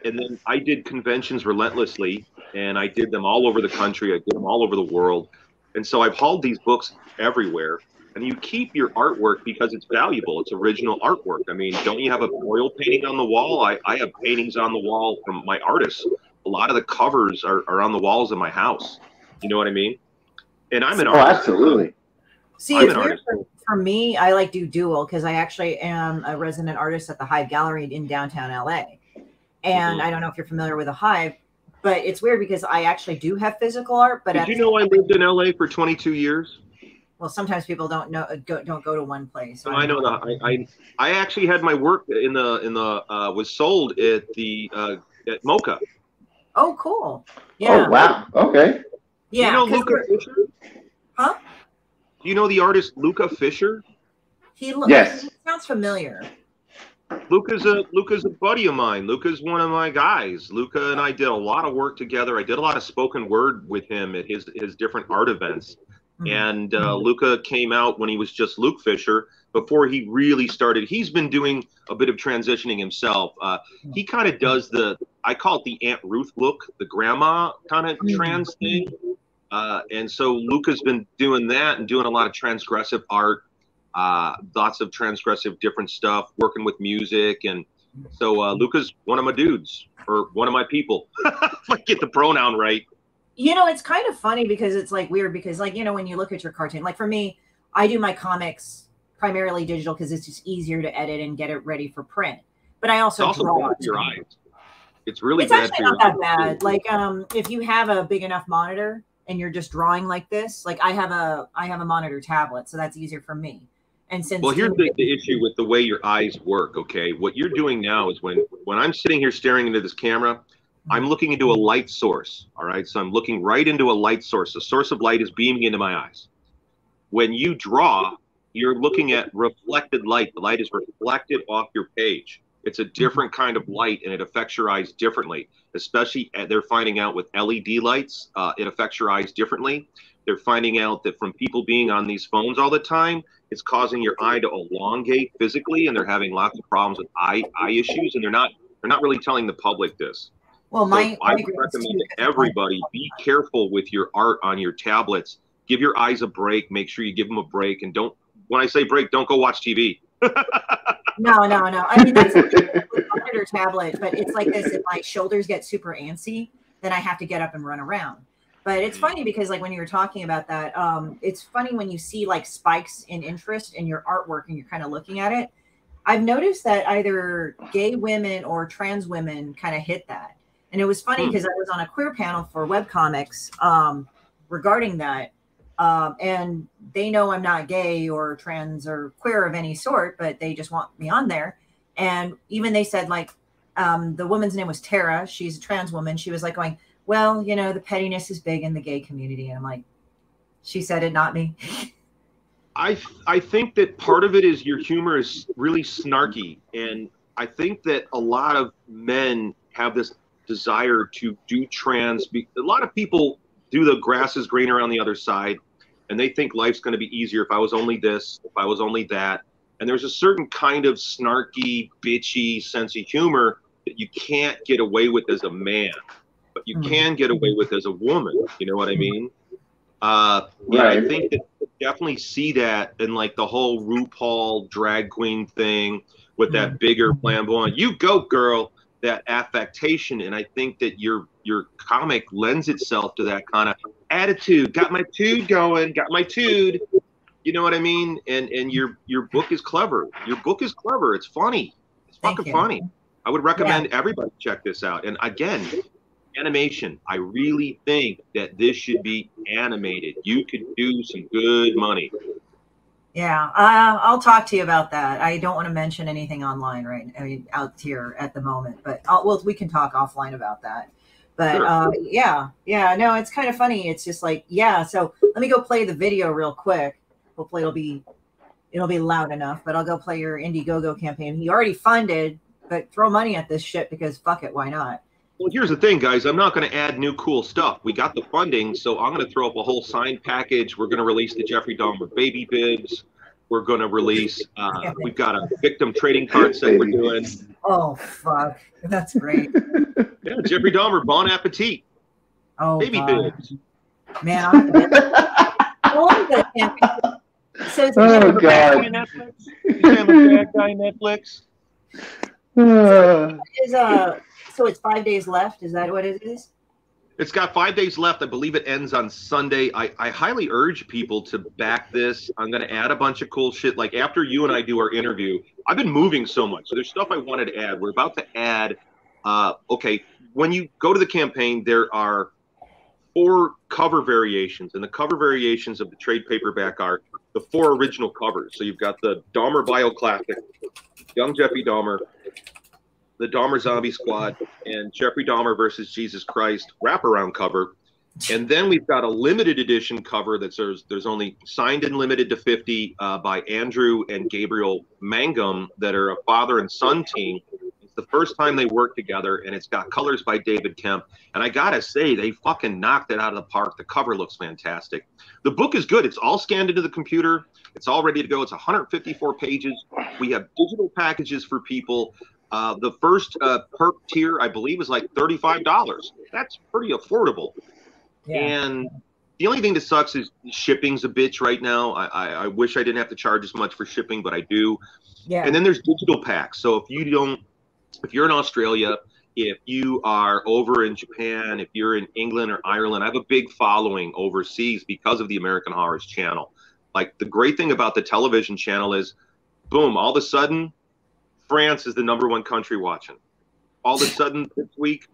And then I did conventions relentlessly, and I did them all over the country. I did them all over the world. And so I've hauled these books everywhere. And you keep your artwork because it's valuable. It's original artwork. I mean, don't you have a oil painting on the wall? I have paintings on the wall from my artists. A lot of the covers are on the walls of my house. You know what I mean? And I'm an artist. Absolutely. See, it's weird for me. I like do dual because I actually am a resident artist at the Hive Gallery in downtown LA. And I don't know if you're familiar with the Hive, but it's weird because I actually do have physical art. But did you know I lived in LA for 22 years? Well, sometimes people don't go to one place. So I know that. I actually had my work was sold at at Mocha. Oh, cool. Yeah. Oh, wow. Okay. Yeah. Do you know Luca Fisher? Huh? Do you know the artist Luca Fisher? Yes. He sounds familiar. Luca's a buddy of mine. Luca's one of my guys. Luca and I did a lot of work together. I did a lot of spoken word with him at his different art events. And Luca came out when he was just Luke Fisher before he really started. He's been doing a bit of transitioning himself. He kind of does I call it the Aunt Ruth look, the grandma kind of trans thing. And so Luca's been doing that and doing a lot of transgressive art, lots of transgressive different stuff, working with music. And so Luca's one of my dudes, or one of my people. If I get the pronoun right. You know, it's kind of funny because it's like weird because like, when you look at your cartoon, like for me, I do my comics primarily digital because it's just easier to edit and get it ready for print. But I also draw bad for your eyes. It's really it's bad actually for not your that eyes. bad. Like if you have a big enough monitor and you're just drawing like this, like I have a monitor tablet, so that's easier for me. And since here's the issue with the way your eyes work. Okay, what you're doing now is when I'm sitting here staring into this camera, I'm looking into a light source. All right. So I'm looking right into a light source. The source of light is beaming into my eyes. When you draw, you're looking at reflected light. The light is reflected off your page. It's a different kind of light, and it affects your eyes differently. Especially, they're finding out with LED lights, it affects your eyes differently. They're finding out that from people being on these phones all the time, it's causing your eye to elongate physically, and they're having lots of problems with eye issues. And they're not really telling the public this. Well, So I would recommend to everybody, be careful with your art on your tablets. Give your eyes a break. Make sure you give them a break, and don't. When I say break, don't go watch TV. No. I mean, that's with monitor tablet, but it's like this. If my shoulders get super antsy, then I have to get up and run around. But it's funny because, like, when you were talking about that, it's funny when you see like spikes in interest in your artwork and you're kind of looking at it. I've noticed that either gay women or trans women kind of hit that. And it was funny because I was on a queer panel for webcomics regarding that. And they know I'm not gay or trans or queer of any sort, but they just want me on there. And even they said, like, the woman's name was Tara. She's a trans woman. She was like going, well, you know, the pettiness is big in the gay community. And I'm like, she said it, not me. I think that part of it is your humor is really snarky. And I think that a lot of men have this desire to do trans. A lot of people do the grass is greener on the other side. And they think life's going to be easier if I was only this, if I was only that. And there's a certain kind of snarky, bitchy sense of humor that you can't get away with as a man, but you can get away with as a woman. You know what I mean? Yeah, I think that you definitely see that in like the whole RuPaul drag queen thing with that bigger flamboyant, you go girl, that affectation. And I think that your comic lends itself to that kind of attitude. Got my tude going, got my tude. You know what I mean? And your book is clever. Your book is clever. It's funny. It's fucking funny. I would recommend everybody check this out. And again, animation. I really think that this should be animated. You could do some good money. Yeah, I'll talk to you about that. I don't want to mention anything online out here at the moment, but we can talk offline about that. But sure. No, it's kind of funny. It's just like, so let me go play the video real quick. Hopefully it'll be loud enough, but I'll go play your Indiegogo campaign. He already funded, but throw money at this shit because fuck it, why not? Well, here's the thing, guys. I'm not going to add new cool stuff. We got the funding, so I'm going to throw up a whole signed package. We're going to release the Jeffrey Dahmer baby bibs. We're going to release, we've got a victim trading card set we're doing. Oh, fuck. That's great. Yeah, Jeffrey Dahmer, Bon Appetit. Oh, baby bibs. Man, I'm going to so oh, God. Bad guy Netflix. So it's 5 days left. Is that what it is? It's got 5 days left. I believe it ends on Sunday. I highly urge people to back this. I'm going to add a bunch of cool shit. Like after you and I do our interview, I've been moving so much. So there's stuff I wanted to add. We're about to add, okay, when you go to the campaign, there are 4 cover variations. And the cover variations of the trade paperback are the 4 original covers. So you've got the Dahmer Bio Classic, Young Jeffrey Dahmer, the Dahmer Zombie Squad, and Jeffrey Dahmer versus Jesus Christ wraparound cover. And then we've got a limited edition cover that there's only signed and limited to 50 by Andrew and Gabriel Mangum that are a father and son team. It's the first time they work together, and it's got colors by David Kemp. And I gotta say, they fucking knocked it out of the park. The cover looks fantastic. The book is good. It's all scanned into the computer. It's all ready to go. It's 154 pages. We have digital packages for people. The first perk tier, I believe, is like $35. That's pretty affordable. Yeah. And the only thing that sucks is shipping's a bitch right now. I wish I didn't have to charge as much for shipping, but I do. Yeah. And then there's digital packs. So if you're in Australia, if you are over in Japan, if you're in England or Ireland, I have a big following overseas because of the American Horrors channel. Like the great thing about the television channel is, boom, all of a sudden, France is the #1 country watching. All of a sudden this week,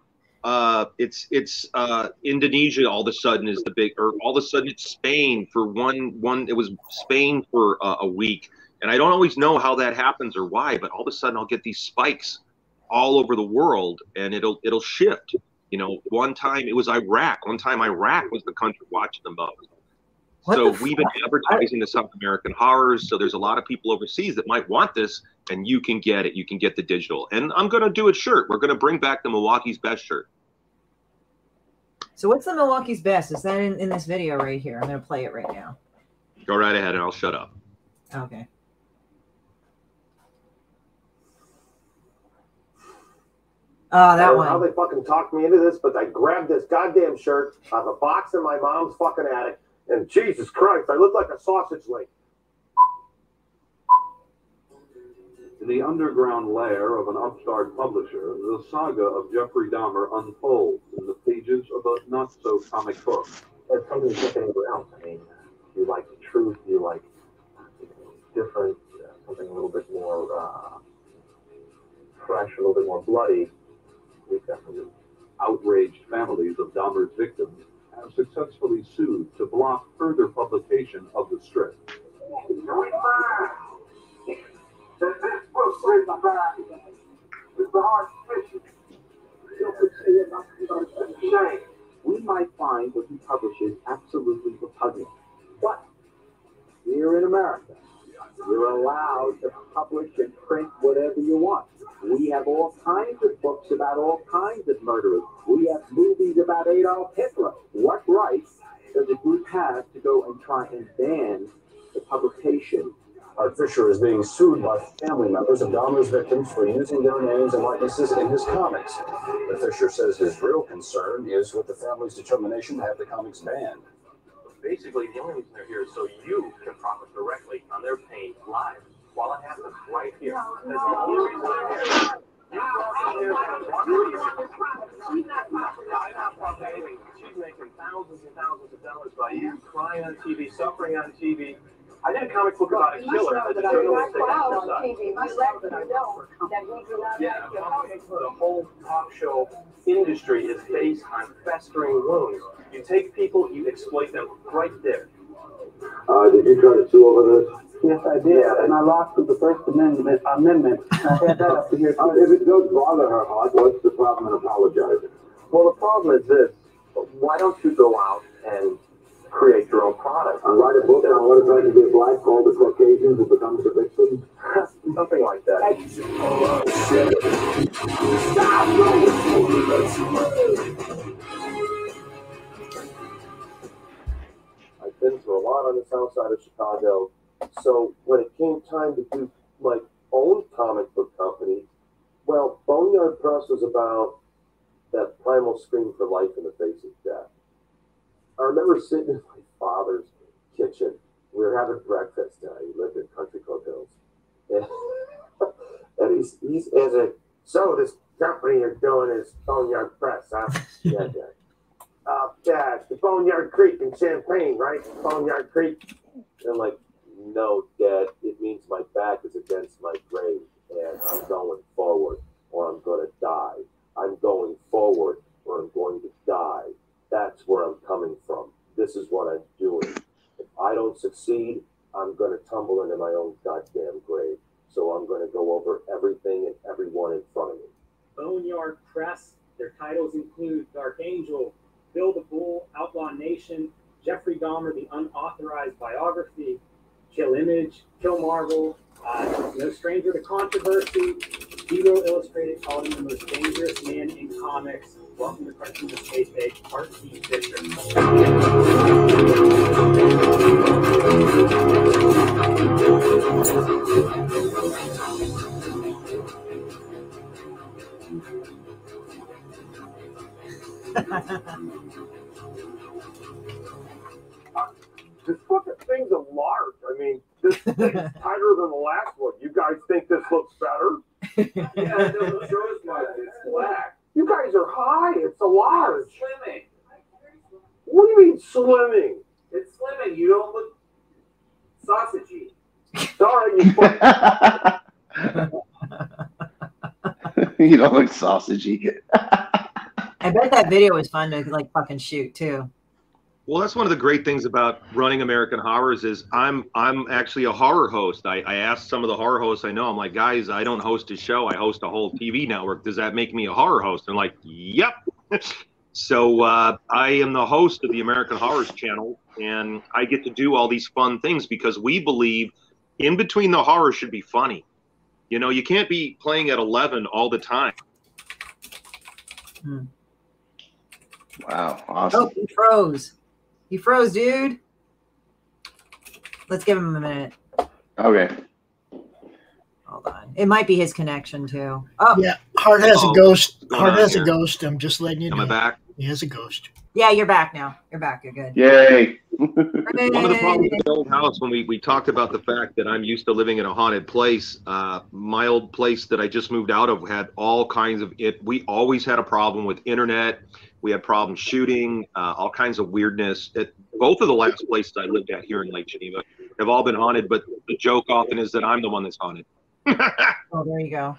it's Indonesia. All of a sudden is the big, or all of a sudden it's Spain for one. It was Spain for a week, and I don't always know how that happens or why. But all of a sudden I'll get these spikes all over the world, and it'll shift. You know, one time it was Iraq. One time Iraq was the country watching the most. What So the we've been fuck? advertising the South American horrors. So there's a lot of people overseas that might want this, and you can get it. You can get the digital. And I'm going to do a shirt. We're going to bring back the Milwaukee's Best shirt. So what's the Milwaukee's Best? Is that in this video right here? I'm going to play it right now. Go right ahead, and I'll shut up. Okay. Oh, that one. How they fucking talked me into this, but I grabbed this goddamn shirt out of a box in my mom's fucking attic, and Jesus Christ, I look like a sausage link. In the underground lair of an upstart publisher, the saga of Jeffrey Dahmer unfolds in the pages of a not-so-comic book. It's something kicking around. I mean, you like the truth, you like different, something a little bit more fresh, a little bit more bloody. We've got some Outraged families of Dahmer's victims have successfully sued to block further publication of the strip. We might find what he publishes absolutely repugnant, but here in America, you're allowed to publish and print whatever you want. We have all kinds of books about all kinds of murderers. We have movies about Adolf Hitler. What right does a group have to go and try and ban the publication? Hart Fisher is being sued by family members of Dahmer's victims for using their names and likenesses in his comics. But Fisher says his real concern is with the family's determination to have the comics banned. Basically, the only reason they're here is so you can profit directly on their pain live while it happens right here. That's the only reason they're here. You walk in there for one reason. I'm not profiting. She's making thousands and thousands of dollars by you crying on TV, suffering on TV. I did a comic book about a killer. Yeah, the whole talk show industry is based on festering wounds. You take people, you exploit them right there. Did you try to sue over this? Yes, I did, and I lost with the First Amendment. I had that up to here. If it does bother her, Hart, what's the problem in apologizing? Well, the problem is this. Why don't you go out and create your own product? And write a book on what it's like to get black called the Caucasians who becomes the victim? Something like that. I've been through a lot on the south side of Chicago. So when it came time to do my own comic book company, well, Boneyard Press was about that primal scream for life in the face of death. I remember sitting in my father's kitchen. We were having breakfast. He lived in Country Club Hills. And he's as a, so this company you're doing is Boneyard Press, huh? Yeah, Dad. Dad, the Boneyard Creek in Champaign, right? Boneyard Creek. And I'm like, no, Dad, it means my back is against my grave, and I'm going forward, or I'm going to die. I'm going forward, or I'm going to die. That's where I'm coming from. This is what I'm doing. If I don't succeed, I'm going to tumble into my own goddamn grave. So I'm going to go over everything and everyone in front of me. Boneyard Press. Their titles include Dark Angel, Bill the Bull, Outlaw Nation, Jeffrey Dahmer, the Unauthorized Biography, Kill Image, Kill Marvel, No Stranger to Controversy, Hero Illustrated, called him the most dangerous man in comics. Welcome to Cartoon with Kayfabe, Hart Fisher. This fucking thing's a large. I mean, this thing's tighter than the last one. You guys think this looks better? Yeah, it doesn't show as much. It's black. You guys are high. It's a large. Slimming. What do you mean slimming? It's slimming. You don't look sausagey. Sorry, you You don't look sausagey. I bet that video was fun to like fucking shoot too. Well, that's one of the great things about running American Horrors is I'm actually a horror host. I asked some of the horror hosts I know, I'm like, guys, I don't host a show. I host a whole TV network. Does that make me a horror host? And like, yep. So I am the host of the American Horrors channel, and I get to do all these fun things because we believe in between the horror should be funny. You know, you can't be playing at 11 all the time. Wow, awesome. Oh, he froze. He froze, dude. Let's give him a minute. Okay. Hold on. It might be his connection too. Oh yeah, Hart has a ghost. Hart has here? a ghost. I'm just letting you know. Am I back? He has a ghost. Yeah, you're back now. You're back. You're good. Yay. One of the problems with the old house, when we talked about the fact that I'm used to living in a haunted place, my old place that I just moved out of had all kinds of it. We always had a problem with internet. We had problems shooting, all kinds of weirdness. Both of the last places I lived at here in Lake Geneva have all been haunted, but the joke often is that I'm the one that's haunted. Oh, there you go.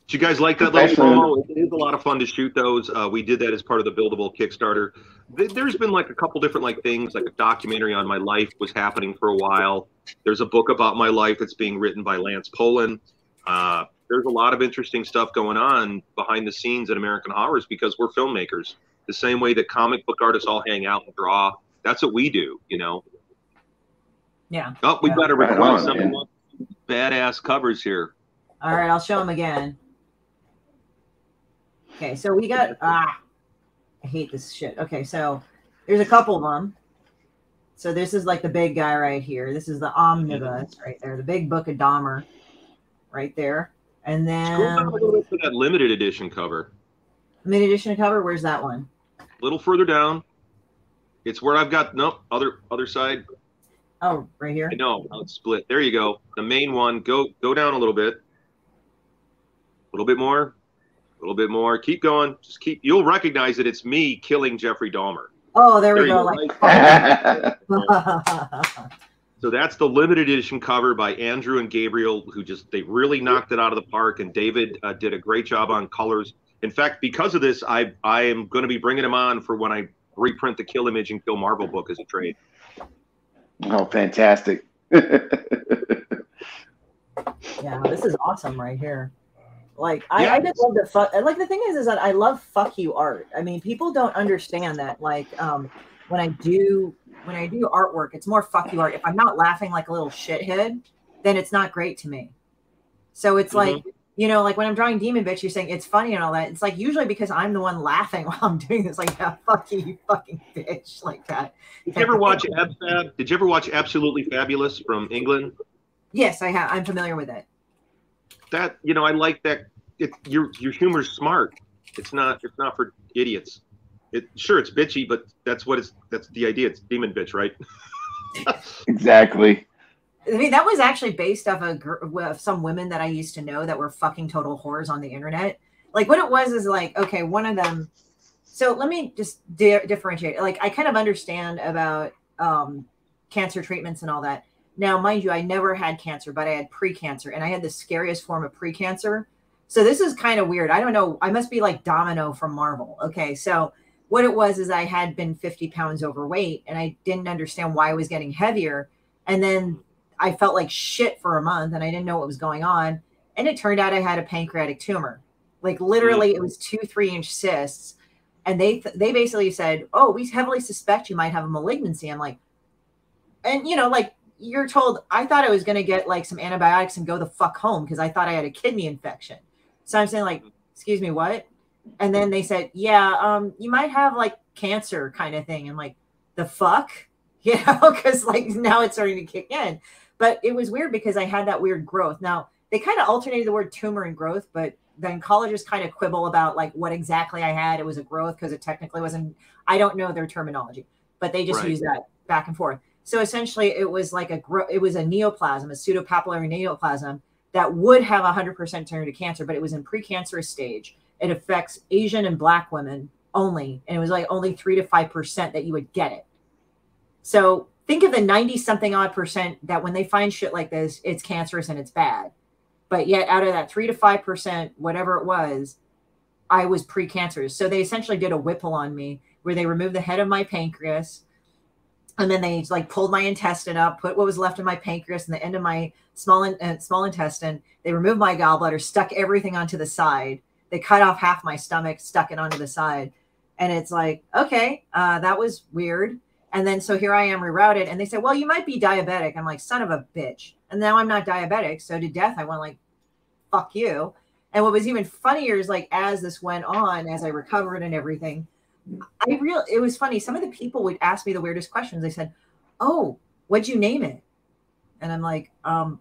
Did you guys like that little promo? It is a lot of fun to shoot those. We did that as part of the Buildable Kickstarter. There's been like a couple different like things, like a documentary on my life was happening for a while. There's a book about my life that's being written by Lance Poland. There's a lot of interesting stuff going on behind the scenes at American Horrors because we're filmmakers. The same way that comic book artists all hang out and draw. That's what we do, you know? Yeah. Oh, we've got to Right record on, some man. badass covers here. All right, I'll show him again. Okay, so we got I hate this shit. Okay, so there's a couple of them. So this is like the big guy right here. This is the omnibus right there, the big book of Dahmer right there. And then Scroll down a little bit to that limited edition cover. mid edition cover, where's that one? A little further down. It's where I've got other side. Oh, right here. I know how it's split. There you go. The main one. Go down a little bit. A little bit more. A little bit more. Keep going. Just keep. You'll recognize that it's me killing Jeffrey Dahmer. Oh, there we you go. Right? Like, So that's the limited edition cover by Andrew and Gabriel, who they really knocked it out of the park. And David did a great job on colors. In fact, because of this, I am going to be bringing him on for when I reprint the Kill Image and Kill Marvel book as a trade. Oh, fantastic. yeah, this is awesome right here. Like I just love the fuck. Like the thing is that I love fuck you art. I mean, people don't understand that. Like when I do artwork, it's more fuck you art. If I'm not laughing like a little shithead, then it's not great to me. So it's like, you know, like when I'm drawing Demon Bitch, you're saying it's funny and all that. It's like usually because I'm the one laughing while I'm doing this. Like, yeah, fuck you fucking bitch, like that. Did you ever watch AbFab? Did you ever watch Absolutely Fabulous from England? Yes, I have. I'm familiar with it. That, you know, I like that. Your humor's smart. It's not for idiots. Sure, it's bitchy, but that's the idea. It's Demon Bitch, right? Exactly. I mean, that was actually based off of some women that I used to know that were fucking total whores on the internet. Like what it was is like, okay, one of them. So let me just differentiate. Like I kind of understand about cancer treatments and all that. Now, mind you, I never had cancer, but I had pre-cancer, and I had the scariest form of pre-cancer. So this is kind of weird. I don't know. I must be like Domino from Marvel. Okay, so what it was is I had been 50 pounds overweight, and I didn't understand why I was getting heavier. And then I felt like shit for a month, and I didn't know what was going on. And it turned out I had a pancreatic tumor. Like literally, it was 2 3-inch cysts. And they basically said, oh, we heavily suspect you might have a malignancy. I'm like, and you know, like, you're told, I thought I was going to get like some antibiotics and go the fuck home because I thought I had a kidney infection. So I'm saying like, excuse me, what? And then they said, yeah, you might have like cancer kind of thing. I'm like, the fuck? You know, because like now it's starting to kick in. But it was weird because I had that weird growth. Now, they kind of alternated the word tumor and growth, but the oncologists kind of quibble about like what exactly I had. It was a growth because it technically wasn't, I don't know their terminology, but they just use that back and forth. So essentially it was like it was a neoplasm, a pseudopapillary neoplasm that would have 100% turn to cancer, but it was in precancerous stage. It affects Asian and Black women only. And it was like only 3 to 5% that you would get it. So think of the 90 something odd percent that when they find shit like this, it's cancerous and it's bad. But yet out of that 3 to 5%, whatever it was, I was precancerous. So they essentially did a Whipple on me where they removed the head of my pancreas. And then they like pulled my intestine up, put what was left of my pancreas and the end of my small intestine. They removed my gallbladder, stuck everything onto the side. They cut off half my stomach, stuck it onto the side. And it's like, okay, that was weird. And then so here I am rerouted. And they said, well, you might be diabetic. I'm like, son of a bitch. And now I'm not diabetic. So to death, I went like, fuck you. And what was even funnier is like, as this went on, as I recovered and everything, it was funny. Some of the people would ask me the weirdest questions. They said, oh, what'd you name it? And I'm like,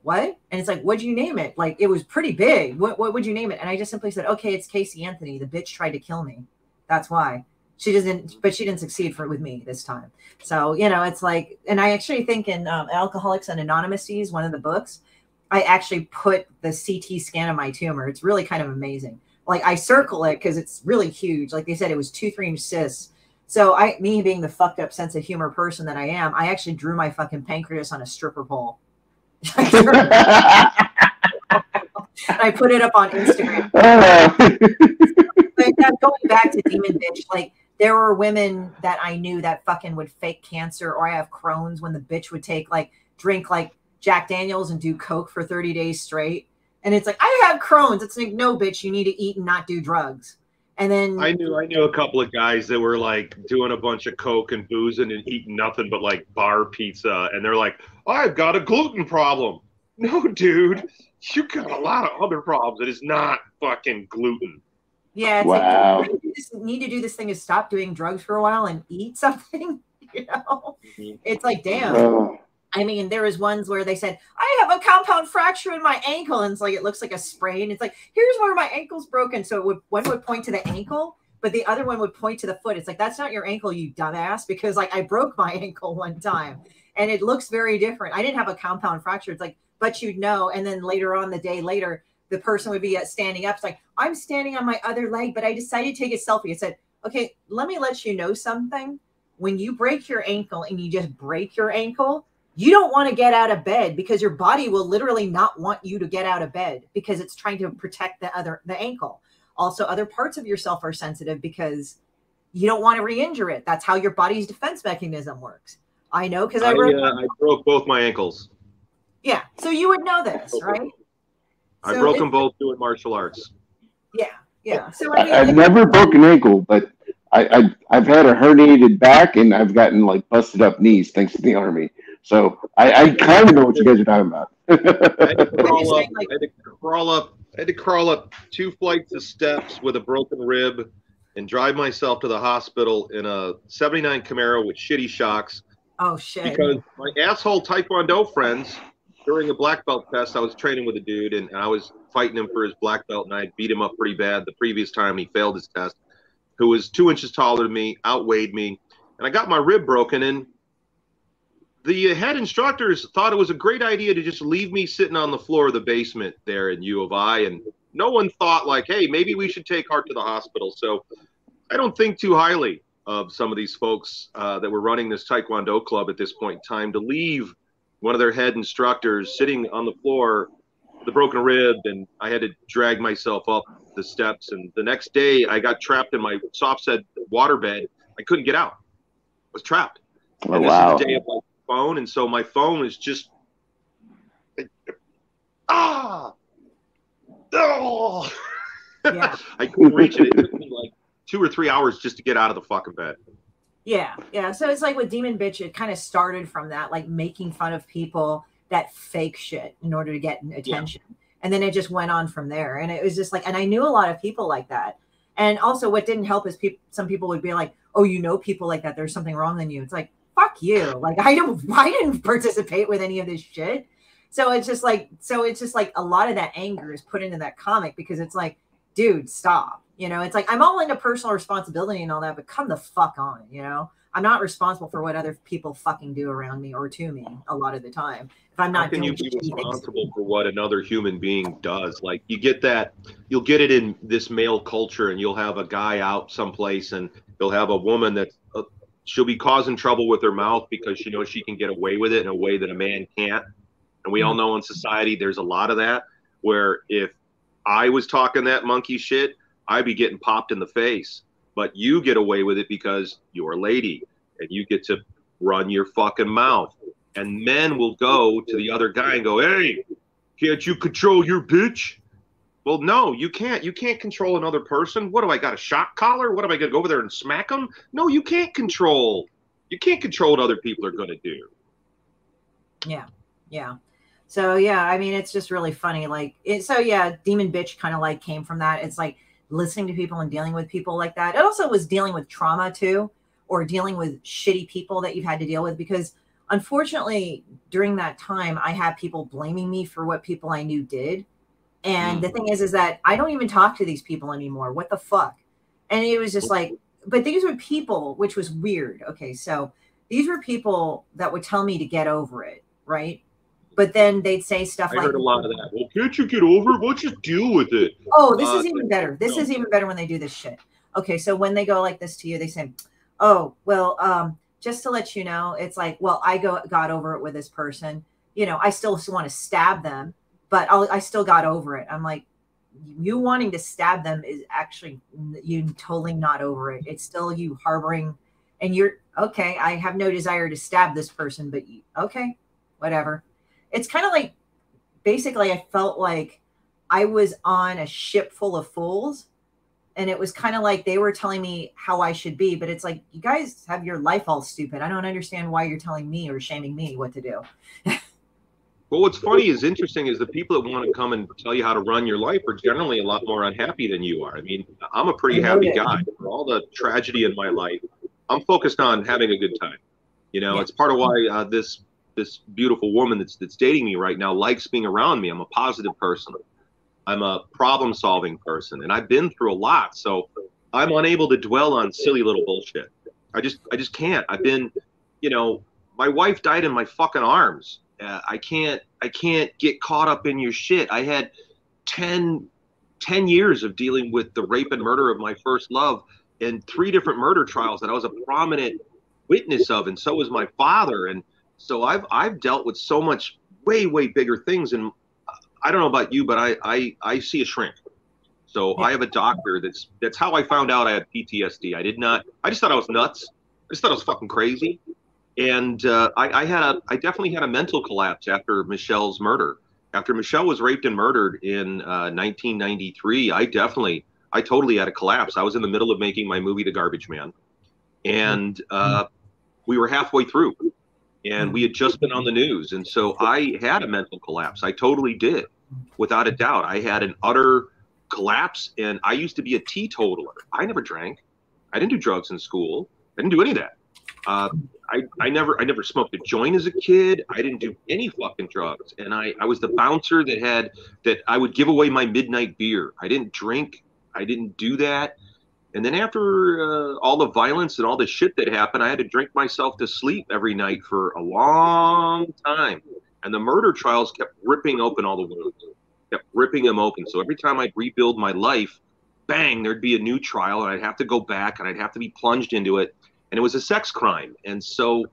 what? And it's like, what'd you name it? Like, it was pretty big. What would you name it? And I just simply said, okay, it's Casey Anthony. The bitch tried to kill me. That's why. She didn't succeed with me this time. So, you know, it's like, and I actually think in Alcoholics and Anonymous, one of the books, I actually put the CT scan of my tumor. It's really kind of amazing. Like, I circle it because it's really huge. Like they said, it was 2 3-inch cysts. So me being the fucked up sense of humor person that I am, I actually drew my fucking pancreas on a stripper pole. I put it up on Instagram. But going back to Demon Bitch, like, there were women that I knew that fucking would fake cancer, or I have Crohn's, when the bitch would drink like Jack Daniels and do coke for 30 days straight. And it's like, I have Crohn's. It's like, no, bitch, you need to eat and not do drugs. And then I knew a couple of guys that were like doing a bunch of coke and boozing and eating nothing but like bar pizza. And they're like, I've got a gluten problem. No, dude, you got a lot of other problems. It is not fucking gluten. Yeah, it's wow. like, you just need to do this thing is stop doing drugs for a while and eat something. You know, it's like, damn. Oh. I mean, there was ones where they said, I have a compound fracture in my ankle. And it's like, it looks like a sprain. It's like, here's where my ankle's broken. So one would point to the ankle, but the other one would point to the foot. It's like, that's not your ankle, you dumbass, because like I broke my ankle one time and it looks very different. I didn't have a compound fracture. It's like, but you'd know. And then later on, the day later, the person would be standing up. It's like, I'm standing on my other leg, but I decided to take a selfie. It said, okay, let me let you know something. When you break your ankle and you just break your ankle, you don't want to get out of bed because your body will literally not want you to get out of bed because it's trying to protect the ankle. Also, other parts of yourself are sensitive because you don't want to re-injure it. That's how your body's defense mechanism works. I know because I broke both my ankles. Yeah, so you would know this, right? I broke them both doing martial arts. Yeah. So I mean, I've never broken an ankle, but I've had a herniated back and I've gotten like busted up knees thanks to the Army. So I kind of know what you guys are talking about. I had to crawl up 2 flights of steps with a broken rib and drive myself to the hospital in a 79 Camaro with shitty shocks. Oh, shit. Because my asshole Taekwondo friends, during a black belt test, I was training with a dude and I was fighting him for his black belt and I beat him up pretty bad the previous time he failed his test, who was 2 inches taller than me, outweighed me, and I got my rib broken. And the head instructors thought it was a great idea to just leave me sitting on the floor of the basement there in U of I. And no one thought like, hey, maybe we should take Hart to the hospital. So I don't think too highly of some of these folks that were running this Taekwondo club at this point in time to leave one of their head instructors sitting on the floor with a broken rib. And I had to drag myself up the steps. And the next day I got trapped in my soft set waterbed. I couldn't get out. I was trapped. Oh, and this wow. is the day of my phone, and so my phone is just yeah. I couldn't reach it. It took me like 2 or 3 hours just to get out of the fucking bed. Yeah. So it's like with Demon Bitch, it kind of started from that, like making fun of people that fake shit in order to get attention. Yeah. And then it just went on from there. And it was just like, and I knew a lot of people like that. And also what didn't help is some people would be like, oh, you know, people like that, there's something wrong in you. It's like, fuck you. Like, I didn't participate with any of this shit. So it's just like a lot of that anger is put into that comic because it's like, dude, stop. You know, it's like, I'm all into personal responsibility and all that, but come the fuck on, you know? I'm not responsible for what other people fucking do around me or to me a lot of the time. If I'm not doing, how can you be responsible for what another human being does? Like, you get that, you'll get it in this male culture, and you'll have a guy out someplace and you'll have a woman that she'll be causing trouble with her mouth because she knows she can get away with it in a way that a man can't. And we all know in society there's a lot of that, where if I was talking that monkey shit, I'd be getting popped in the face. But you get away with it because you're a lady and you get to run your fucking mouth. And men will go to the other guy and go, hey, can't you control your bitch? Well, no, you can't. You can't control another person. What do I got, a shock collar? What am I going to go over there and smack them? No, you can't control. You can't control what other people are going to do. Yeah, yeah. So yeah, I mean, it's just really funny. Like, so yeah, Demon Bitch kind of like came from that. It's like listening to people and dealing with people like that. It also was dealing with trauma too, or dealing with shitty people that you've had to deal with, because unfortunately during that time I had people blaming me for what people I knew did. And the thing is that I don't even talk to these people anymore. What the fuck? And it was just like, but these were people, which was weird. Okay. So these were people that would tell me to get over it. Right. But then they'd say stuff like, I heard a lot of that. Well, can't you get over it? Why don't you deal with it? Oh, this is even better. This is even better when they do this shit. Okay. So when they go like this to you, they say, oh, well, just to let you know, it's like, well, I got over it with this person. You know, I still want to stab them, but I still got over it. I'm like, you wanting to stab them is actually you totally not over it. It's still you harboring, and you're okay. I have no desire to stab this person, but okay, whatever. It's kind of like, basically, I felt like I was on a ship full of fools, and it was kind of like they were telling me how I should be, but it's like, you guys have your life all stupid. I don't understand why you're telling me or shaming me what to do. Well, what's funny is interesting is the people that want to come and tell you how to run your life are generally a lot more unhappy than you are. I mean, I'm a pretty happy guy. For all the tragedy in my life, I'm focused on having a good time. You know, it's part of why this beautiful woman that's dating me right now likes being around me. I'm a positive person. I'm a problem-solving person, and I've been through a lot, so I'm unable to dwell on silly little bullshit. I just can't. I've been, you know, my wife died in my fucking arms. I can't get caught up in your shit. I had 10 years of dealing with the rape and murder of my first love and 3 different murder trials that I was a prominent witness of, and so was my father. And so I've dealt with so much way bigger things. And I don't know about you, but I see a shrink. So I have a doctor. That's how I found out I had PTSD. I just thought I was nuts. I just thought I was fucking crazy. And I definitely had a mental collapse after Michelle's murder. After Michelle was raped and murdered in 1993, I totally had a collapse. I was in the middle of making my movie, The Garbage Man. And we were halfway through. And we had just been on the news. And so I had a mental collapse. I totally did, without a doubt. I had an utter collapse. And I used to be a teetotaler. I never drank. I didn't do drugs in school. I didn't do any of that. I never smoked a joint as a kid. I didn't do any fucking drugs. And I was the bouncer that I would give away my midnight beer. I didn't drink. I didn't do that. And then after all the violence and all the shit that happened, I had to drink myself to sleep every night for a long time. And the murder trials kept ripping open all the wounds, kept ripping them open. So every time I'd rebuild my life, bang, there'd be a new trial, and I'd have to go back, and I'd have to be plunged into it. And it was a sex crime. And so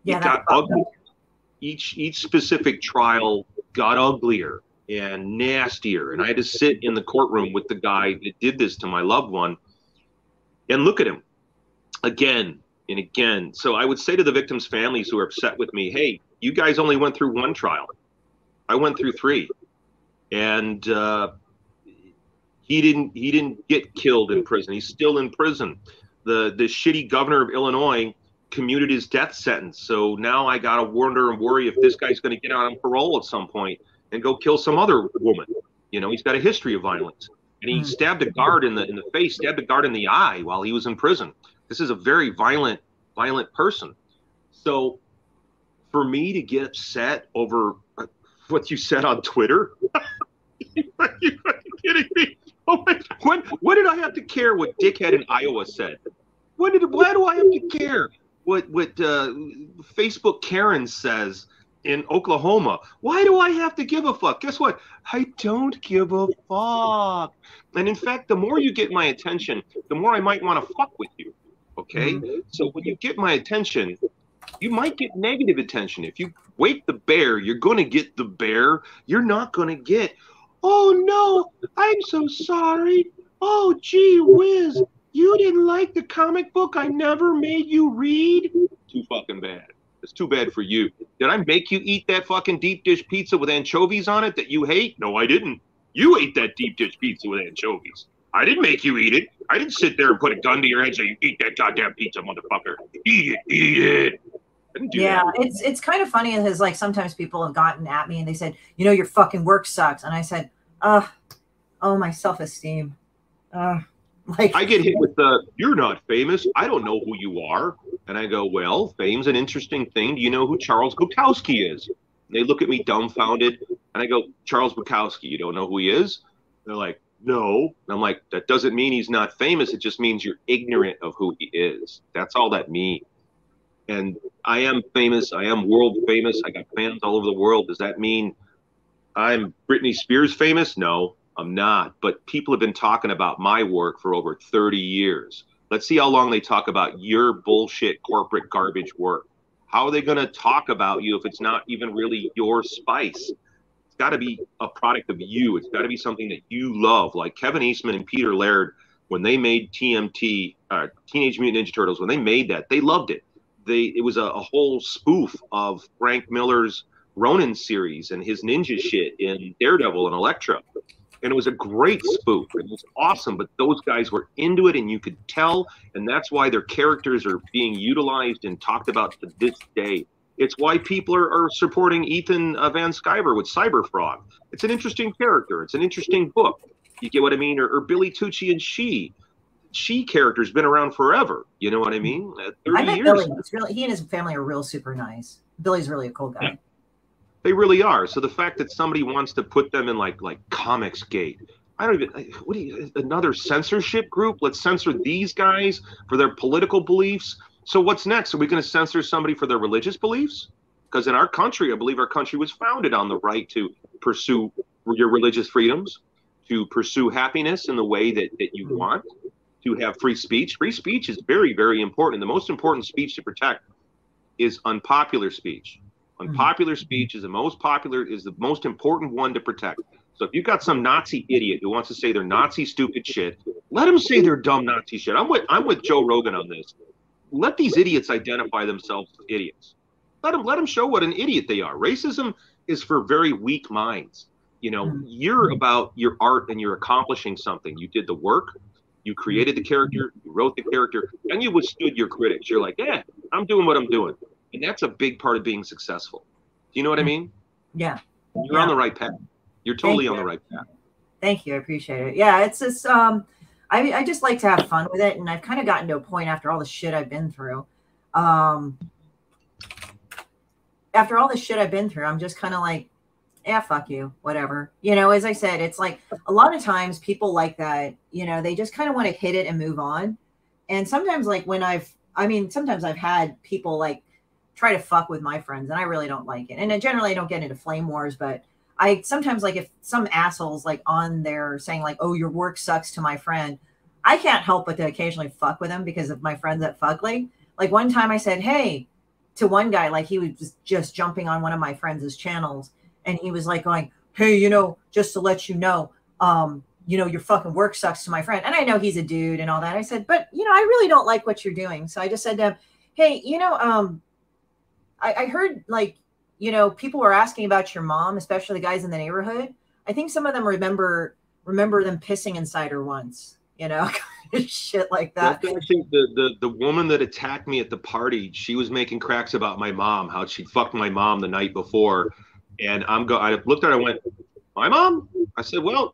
it got ugly. Each specific trial got uglier and nastier. And I had to sit in the courtroom with the guy that did this to my loved one and look at him again and again. So I would say to the victims' families who are upset with me, hey, you guys only went through 1 trial. I went through 3. And he didn't get killed in prison. He's still in prison. The shitty governor of Illinois commuted his death sentence. So now I got to wonder and worry if this guy's going to get out on parole at some point and go kill some other woman. You know, he's got a history of violence. And he stabbed a guard in the face, stabbed a guard in the eye while he was in prison. This is a very violent person. So for me to get upset over what you said on Twitter, are you kidding me? Oh my, when did I have to care what dickhead in Iowa said? Why do I have to care what Facebook Karen says in Oklahoma? Why do I have to give a fuck? Guess what? I don't give a fuck. And in fact, the more you get my attention, the more I might want to fuck with you. Okay? So when you get my attention, you might get negative attention. If you wake the bear, you're going to get the bear. You're not going to get, oh no, I'm so sorry. Oh, gee whiz. You didn't like the comic book I never made you read? Too fucking bad. It's too bad for you. Did I make you eat that fucking deep dish pizza with anchovies on it that you hate? No, I didn't. You ate that deep dish pizza with anchovies. I didn't make you eat it. I didn't sit there and put a gun to your head and say, you eat that goddamn pizza, motherfucker. Eat it, eat it. I didn't do that. It's kind of funny because like sometimes people have gotten at me and they said, you know, your fucking work sucks. And I said, oh, my self-esteem. Like I get hit with the, you're not famous. I don't know who you are. And I go, well, fame's an interesting thing. Do you know who Charles Bukowski is? And they look at me dumbfounded. And I go, Charles Bukowski, you don't know who he is? They're like, no. And I'm like, that doesn't mean he's not famous. It just means you're ignorant of who he is. That's all that means. And I am famous. I am world famous. I got fans all over the world. Does that mean I'm Britney Spears famous? No, I'm not. But people have been talking about my work for over 30 years. Let's see how long they talk about your bullshit corporate garbage work. How are they going to talk about you if it's not even really your spice? It's got to be a product of you. It's got to be something that you love. Like Kevin Eastman and Peter Laird, when they made TMT, Teenage Mutant Ninja Turtles, when they made that, they loved it. It was a whole spoof of Frank Miller's Ronin series and his ninja shit in Daredevil and Elektra. And it was a great spoof. It was awesome, but those guys were into it, and you could tell, and that's why their characters are being utilized and talked about to this day. It's why people are supporting Ethan Van Sciver with Cyberfrog. It's an interesting character. It's an interesting book. You get what I mean? Or Billy Tucci and She character's been around forever. You know what I mean? 30 I met years. Billy. It's really, he and his family are real super nice. Billy's really a cool guy. Yeah. They really are. So the fact that somebody wants to put them in like Comicsgate, I don't even. What do you? Another censorship group? Let's censor these guys for their political beliefs. So what's next? Are we going to censor somebody for their religious beliefs? Because in our country, I believe our country was founded on the right to pursue your religious freedoms, to pursue happiness in the way that you want, to have free speech. Free speech is very, very important. The most important speech to protect is unpopular speech. Unpopular speech is the most important one to protect. So if you've got some Nazi idiot who wants to say their Nazi stupid shit, let them say their dumb Nazi shit. I'm with Joe Rogan on this. Let these idiots identify themselves as idiots. Let them show what an idiot they are. Racism is for very weak minds. You know, you're about your art and you're accomplishing something. You did the work, you created the character, you wrote the character, and you withstood your critics. You're like, yeah, I'm doing what I'm doing. And that's a big part of being successful. Do you know what I mean? Yeah. You're on the right path. You're totally on the right path. Thank you. I appreciate it. Yeah, it's just I just like to have fun with it, and I've kind of gotten to a point after all the shit I've been through. After all the shit I've been through, I'm just kind of like, yeah, fuck you, whatever. You know, as I said, it's like a lot of times people like that, you know, they just kind of want to hit it and move on. And sometimes like sometimes I've had people like try to fuck with my friends, and I really don't like it. And generally I don't get into flame wars, but I sometimes like if some assholes like on there saying like, oh, your work sucks to my friend, I can't help but to occasionally fuck with them because of my friends at Fugly. Like one time I said, hey, to one guy, like he was just jumping on one of my friends' channels, and he was like going, hey, you know, just to let you know, you know, your fucking work sucks to my friend. And I know he's a dude and all that. I said, but you know, I really don't like what you're doing. So I just said to him, hey, you know, I heard like, you know, people were asking about your mom, especially the guys in the neighborhood. I think some of them remember them pissing inside her once, you know, shit like that. I think the woman that attacked me at the party, she was making cracks about my mom, how she fucked my mom the night before. And I looked at her and went, my mom? I said, well,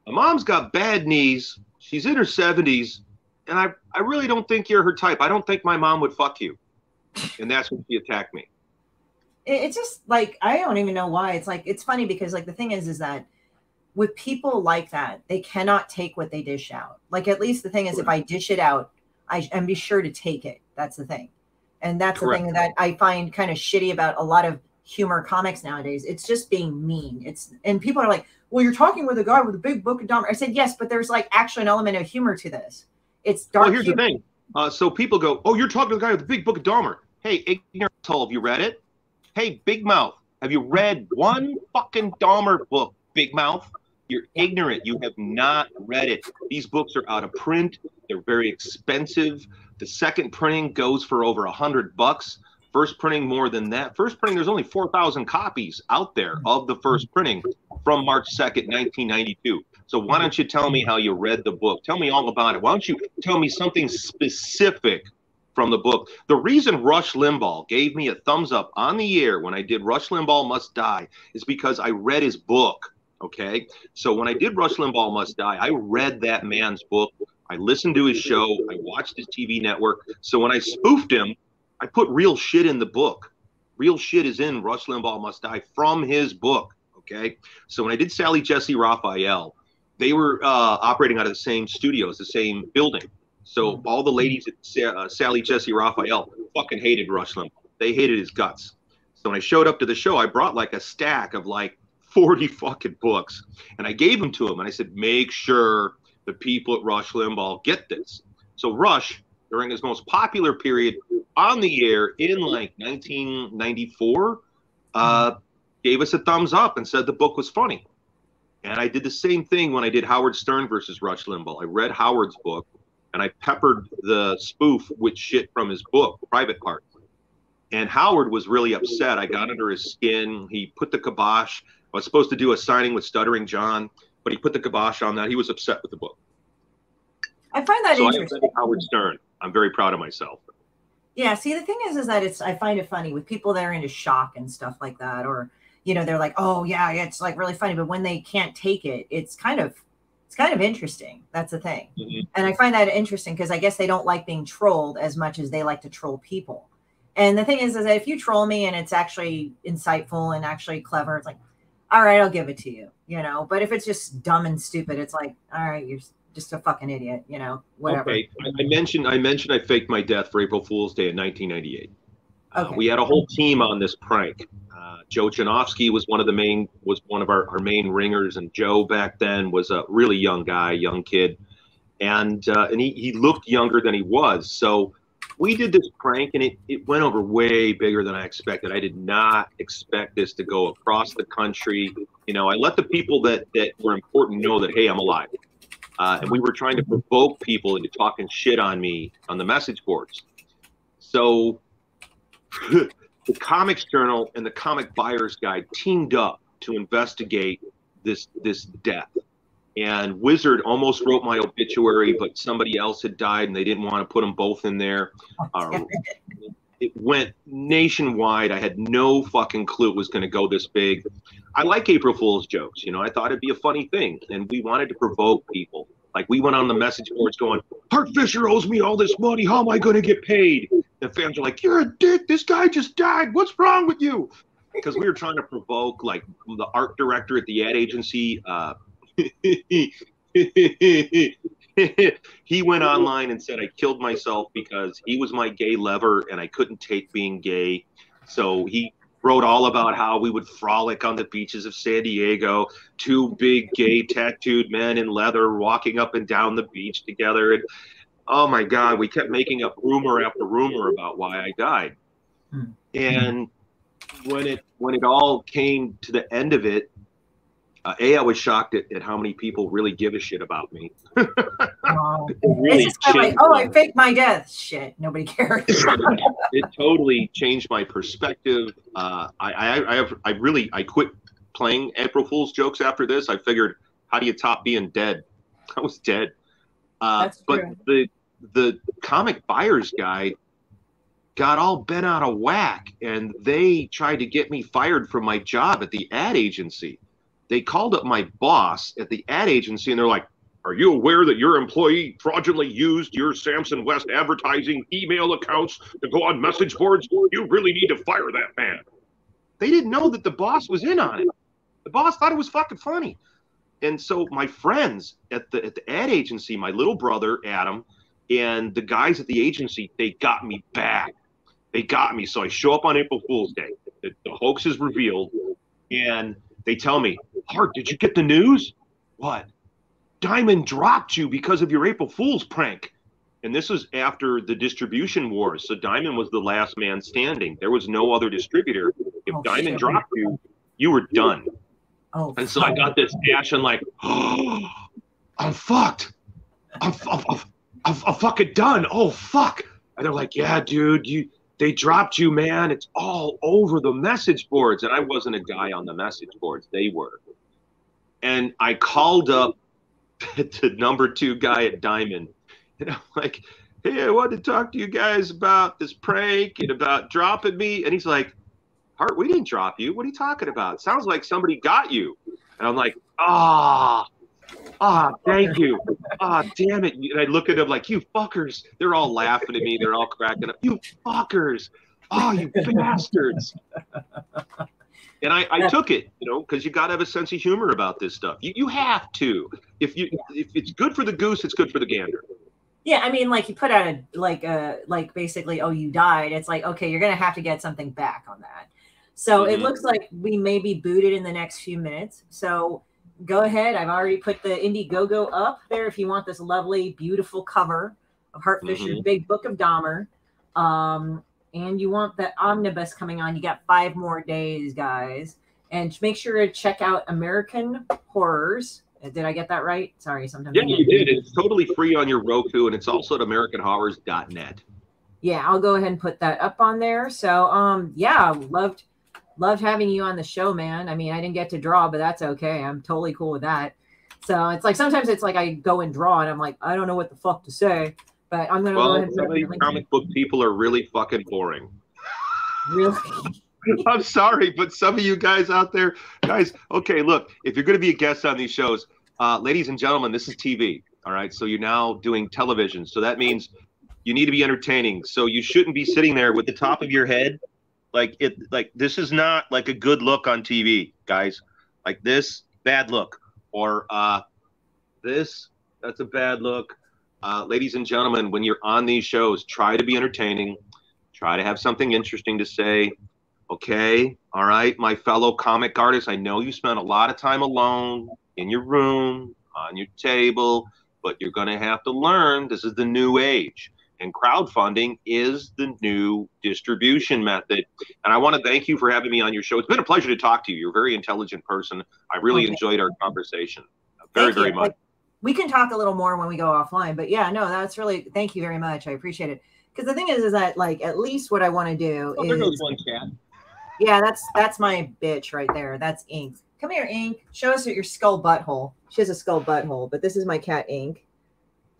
my mom's got bad knees. She's in her 70s. And I really don't think you're her type. I don't think my mom would fuck you. And that's when she attacked me. It's just like, I don't even know why. It's like, it's funny because like the thing is that with people like that, they cannot take what they dish out. Like at least the thing is, if I dish it out, I'm be sure to take it. That's the thing. And that's the thing that I find kind of shitty about a lot of humor comics nowadays. It's just being mean. And people are like, well, you're talking with a guy with a big book of Dahmer. I said, yes, but there's like actually an element of humor to this. It's dark. Well, here's the thing. So people go, oh, you're talking to the guy with the big book of Dahmer. Hey, ignorant asshole, have you read it? Hey, Big Mouth, have you read one fucking Dahmer book, Big Mouth? You're ignorant. You have not read it. These books are out of print. They're very expensive. The second printing goes for over $100. First printing more than that. First printing, there's only 4,000 copies out there of the first printing. from March 2nd, 1992. So why don't you tell me how you read the book? Tell me all about it. Why don't you tell me something specific from the book? The reason Rush Limbaugh gave me a thumbs up on the air when I did Rush Limbaugh Must Die is because I read his book, okay? So when I did Rush Limbaugh Must Die, I read that man's book. I listened to his show. I watched his TV network. So when I spoofed him, I put real shit in the book. Real shit is in Rush Limbaugh Must Die from his book, okay? So when I did Sally Jesse Raphael, they were operating out of the same studios, the same building. So all the ladies at Sally Jesse Raphael fucking hated Rush Limbaugh. They hated his guts. So when I showed up to the show, I brought like a stack of like 40 fucking books. And I gave them to him. And I said, make sure the people at Rush Limbaugh get this. So Rush, during his most popular period on the air in like 1994, gave us a thumbs up and said the book was funny. And I did the same thing when I did Howard Stern versus Rush Limbaugh. I read Howard's book, and I peppered the spoof with shit from his book, Private Parts. And Howard was really upset. I got under his skin. He put the kibosh. I was supposed to do a signing with Stuttering John, but he put the kibosh on that. He was upset with the book. I find that interesting. I read Howard Stern. I'm very proud of myself. Yeah, see, the thing is that I find it funny with people that are into shock and stuff like that, or they're like, oh yeah, it's like really funny, but when they can't take it, it's kind of interesting. That's the thing. And I find that interesting because I guess they don't like being trolled as much as they like to troll people. And the thing is that if you troll me and it's actually insightful and actually clever, it's like, all right, I'll give it to you, But if it's just dumb and stupid, it's like, all right, you're just a fucking idiot, whatever. Okay, I mentioned I faked my death for April Fool's Day in 1998. Okay. We had a whole team on this prank. Joe Janofsky was one of our main ringers, and Joe back then was a really young guy, young kid, and he looked younger than he was. So we did this prank, and it went over way bigger than I expected. I did not expect this to go across the country. I let the people that were important know that, hey, I'm alive. And we were trying to provoke people into talking shit on me on the message boards. So the Comics Journal and the Comic Buyer's Guide teamed up to investigate this death. And Wizard almost wrote my obituary, but somebody else had died, and they didn't want to put them both in there. It went nationwide. I had no fucking clue it was going to go this big. I like April Fool's jokes. I thought it'd be a funny thing, and we wanted to provoke people. Like, we went on the message boards going, Hart Fisher owes me all this money. How am I going to get paid? And fans are like, you're a dick. This guy just died. What's wrong with you? Because we were trying to provoke, like, the art director at the ad agency. He went online and said I killed myself because he was my gay lover and I couldn't take being gay. So he wrote all about how we would frolic on the beaches of San Diego, two big gay tattooed men in leather walking up and down the beach together. And oh my God, we kept making up rumor after rumor about why I died. And when it all came to the end of it, I was shocked at how many people really give a shit about me. Really it's just like, I faked my death. Shit, nobody cares. It totally changed my perspective. I quit playing April Fool's jokes after this. I figured, how do you top being dead? I was dead. But the Comic Buyer's Guide got all bent out of whack, and they tried to get me fired from my job at the ad agency. They called up my boss at the ad agency, and they're like, are you aware that your employee fraudulently used your Samson West advertising email accounts to go on message boards? You really need to fire that man. They didn't know that the boss was in on it. The boss thought it was fucking funny. And so my friends at the ad agency, my little brother, Adam, and the guys at the agency, they got me back. They got me. So I show up on April Fool's Day. The hoax is revealed, and they tell me, Hart, did you get the news? What? Diamond dropped you because of your April Fool's prank. And this was after the distribution wars. So Diamond was the last man standing. There was no other distributor. If Diamond dropped you, you were done. And so I got this dash and like, oh, I'm fucked. I'm fucking done. Oh, fuck. And they're like, yeah, dude, they dropped you, man. It's all over the message boards. And I wasn't a guy on the message boards. They were. And I called up to number 2 guy at Diamond, and I'm like, hey, I wanted to talk to you guys about this prank and about dropping me. And he's like, Hart, we didn't drop you. What are you talking about? It sounds like somebody got you. And I'm like, thank you. Damn it. And I look at them like, you fuckers. They're all laughing at me. They're all cracking up. You fuckers. Oh, you bastards. And I took it, because you got to have a sense of humor about this stuff. You have to. If it's good for the goose, it's good for the gander. Yeah, I mean, like you put out basically, oh, you died. It's like, okay, you're gonna have to get something back on that. So it looks like we may be booted in the next few minutes. So go ahead. I've already put the Indiegogo up there if you want this lovely, beautiful cover of Hart Fisher's Big Book of Dahmer. And you want the omnibus coming on. You got 5 more days, guys. And make sure to check out American Horrors. Did I get that right? Sorry, sometimes. Yeah, you did. It's totally free on your Roku, and it's also at AmericanHorrors.net. Yeah, I'll go ahead and put that up on there. So, yeah, loved having you on the show, man. I mean, I didn't get to draw, but that's okay. I'm totally cool with that. So it's like sometimes it's like I go and draw, and I'm like, I don't know what the fuck to say. But I'm going to go ahead and some of these comic book people are really fucking boring. Really? I'm sorry, but some of you guys out there, okay, look, if you're going to be a guest on these shows, ladies and gentlemen, this is TV, all right? So you're now doing television. So that means you need to be entertaining. So you shouldn't be sitting there with the top of your head. Like this is not like a good look on TV, guys. Like this, bad look. Or that's a bad look. Ladies and gentlemen, when you're on these shows, try to be entertaining. Try to have something interesting to say. Okay, all right, my fellow comic artists, I know you spent a lot of time alone in your room, on your table, but you're going to have to learn this is the new age. And crowdfunding is the new distribution method. And I want to thank you for having me on your show. It's been a pleasure to talk to you. You're a very intelligent person. I really enjoyed our conversation. Very much. We can talk a little more when we go offline. But yeah, no, that's really, thank you very much. I appreciate it. Because the thing is that, like, at least what I want to do is. There goes one cat. Yeah, that's my bitch right there. That's Ink. Come here, Ink. Show us your skull butthole. She has a skull butthole, but this is my cat, Ink.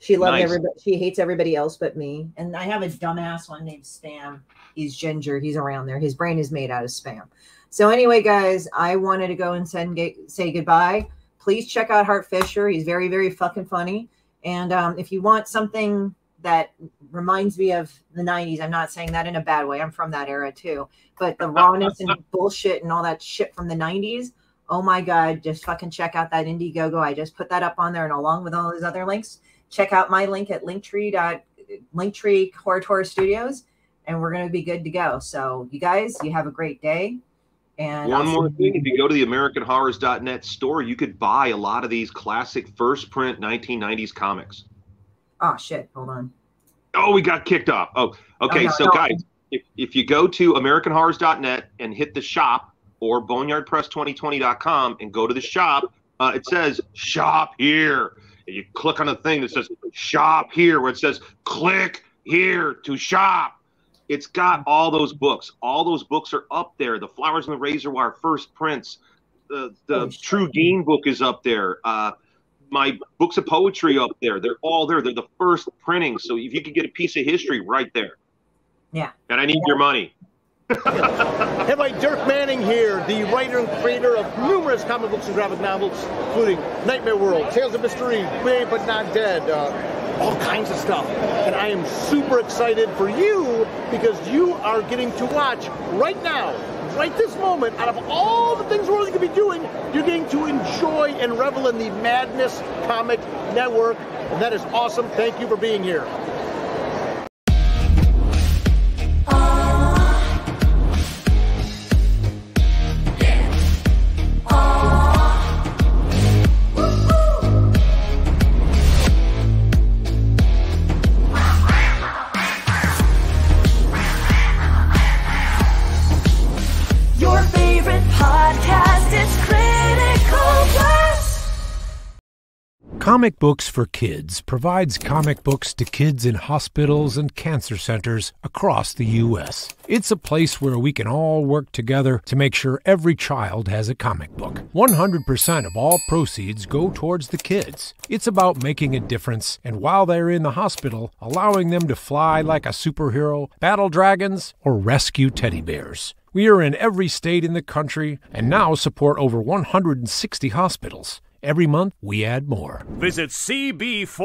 She loves everybody. She hates everybody else but me. And I have a dumbass one named Spam. He's Ginger. He's around there. His brain is made out of Spam. So anyway, guys, I wanted to go and say goodbye. Please check out Hart Fisher. He's very, very fucking funny. And if you want something that reminds me of the 90s, I'm not saying that in a bad way. I'm from that era too. But the rawness and bullshit and all that shit from the 90s, oh my God, just fucking check out that Indiegogo. I just put that up on there, and along with all those other links, check out my link at Linktree Horror Studios, and we're going to be good to go. So you guys, you have a great day. And one more thing, if you go to the AmericanHorrors.net store, you could buy a lot of these classic first print 1990s comics. Oh, shit. Hold on. Oh, we got kicked off. Oh, okay. So, guys, if you go to AmericanHorrors.net and hit the shop or BoneyardPress2020.com and go to the shop, it says shop here. And you click on the thing that says shop here, where it says click here to shop. It's got all those books. All those books are up there. The Flowers and the Razor Wire first prints. The True Dean book is up there. My books of poetry up there. They're all there. They're the first printing. So if you could get a piece of history right there. Yeah. And I need your money. Hey, by Dirk Manning here, the writer and creator of numerous comic books and graphic novels, including Nightmare World, Tales of Mystery, Brave But Not Dead, all kinds of stuff. And I am super excited for you because you are getting to watch right now, right this moment, out of all the things we're going to be doing, you're getting to enjoy and revel in the Madness Comic Network. And that is awesome. Thank you for being here. Comic Books for Kids provides comic books to kids in hospitals and cancer centers across the U.S. It's a place where we can all work together to make sure every child has a comic book. 100% of all proceeds go towards the kids. It's about making a difference, and while they're in the hospital, allowing them to fly like a superhero, battle dragons, or rescue teddy bears. We are in every state in the country and now support over 160 hospitals. Every month, we add more. Visit CB4.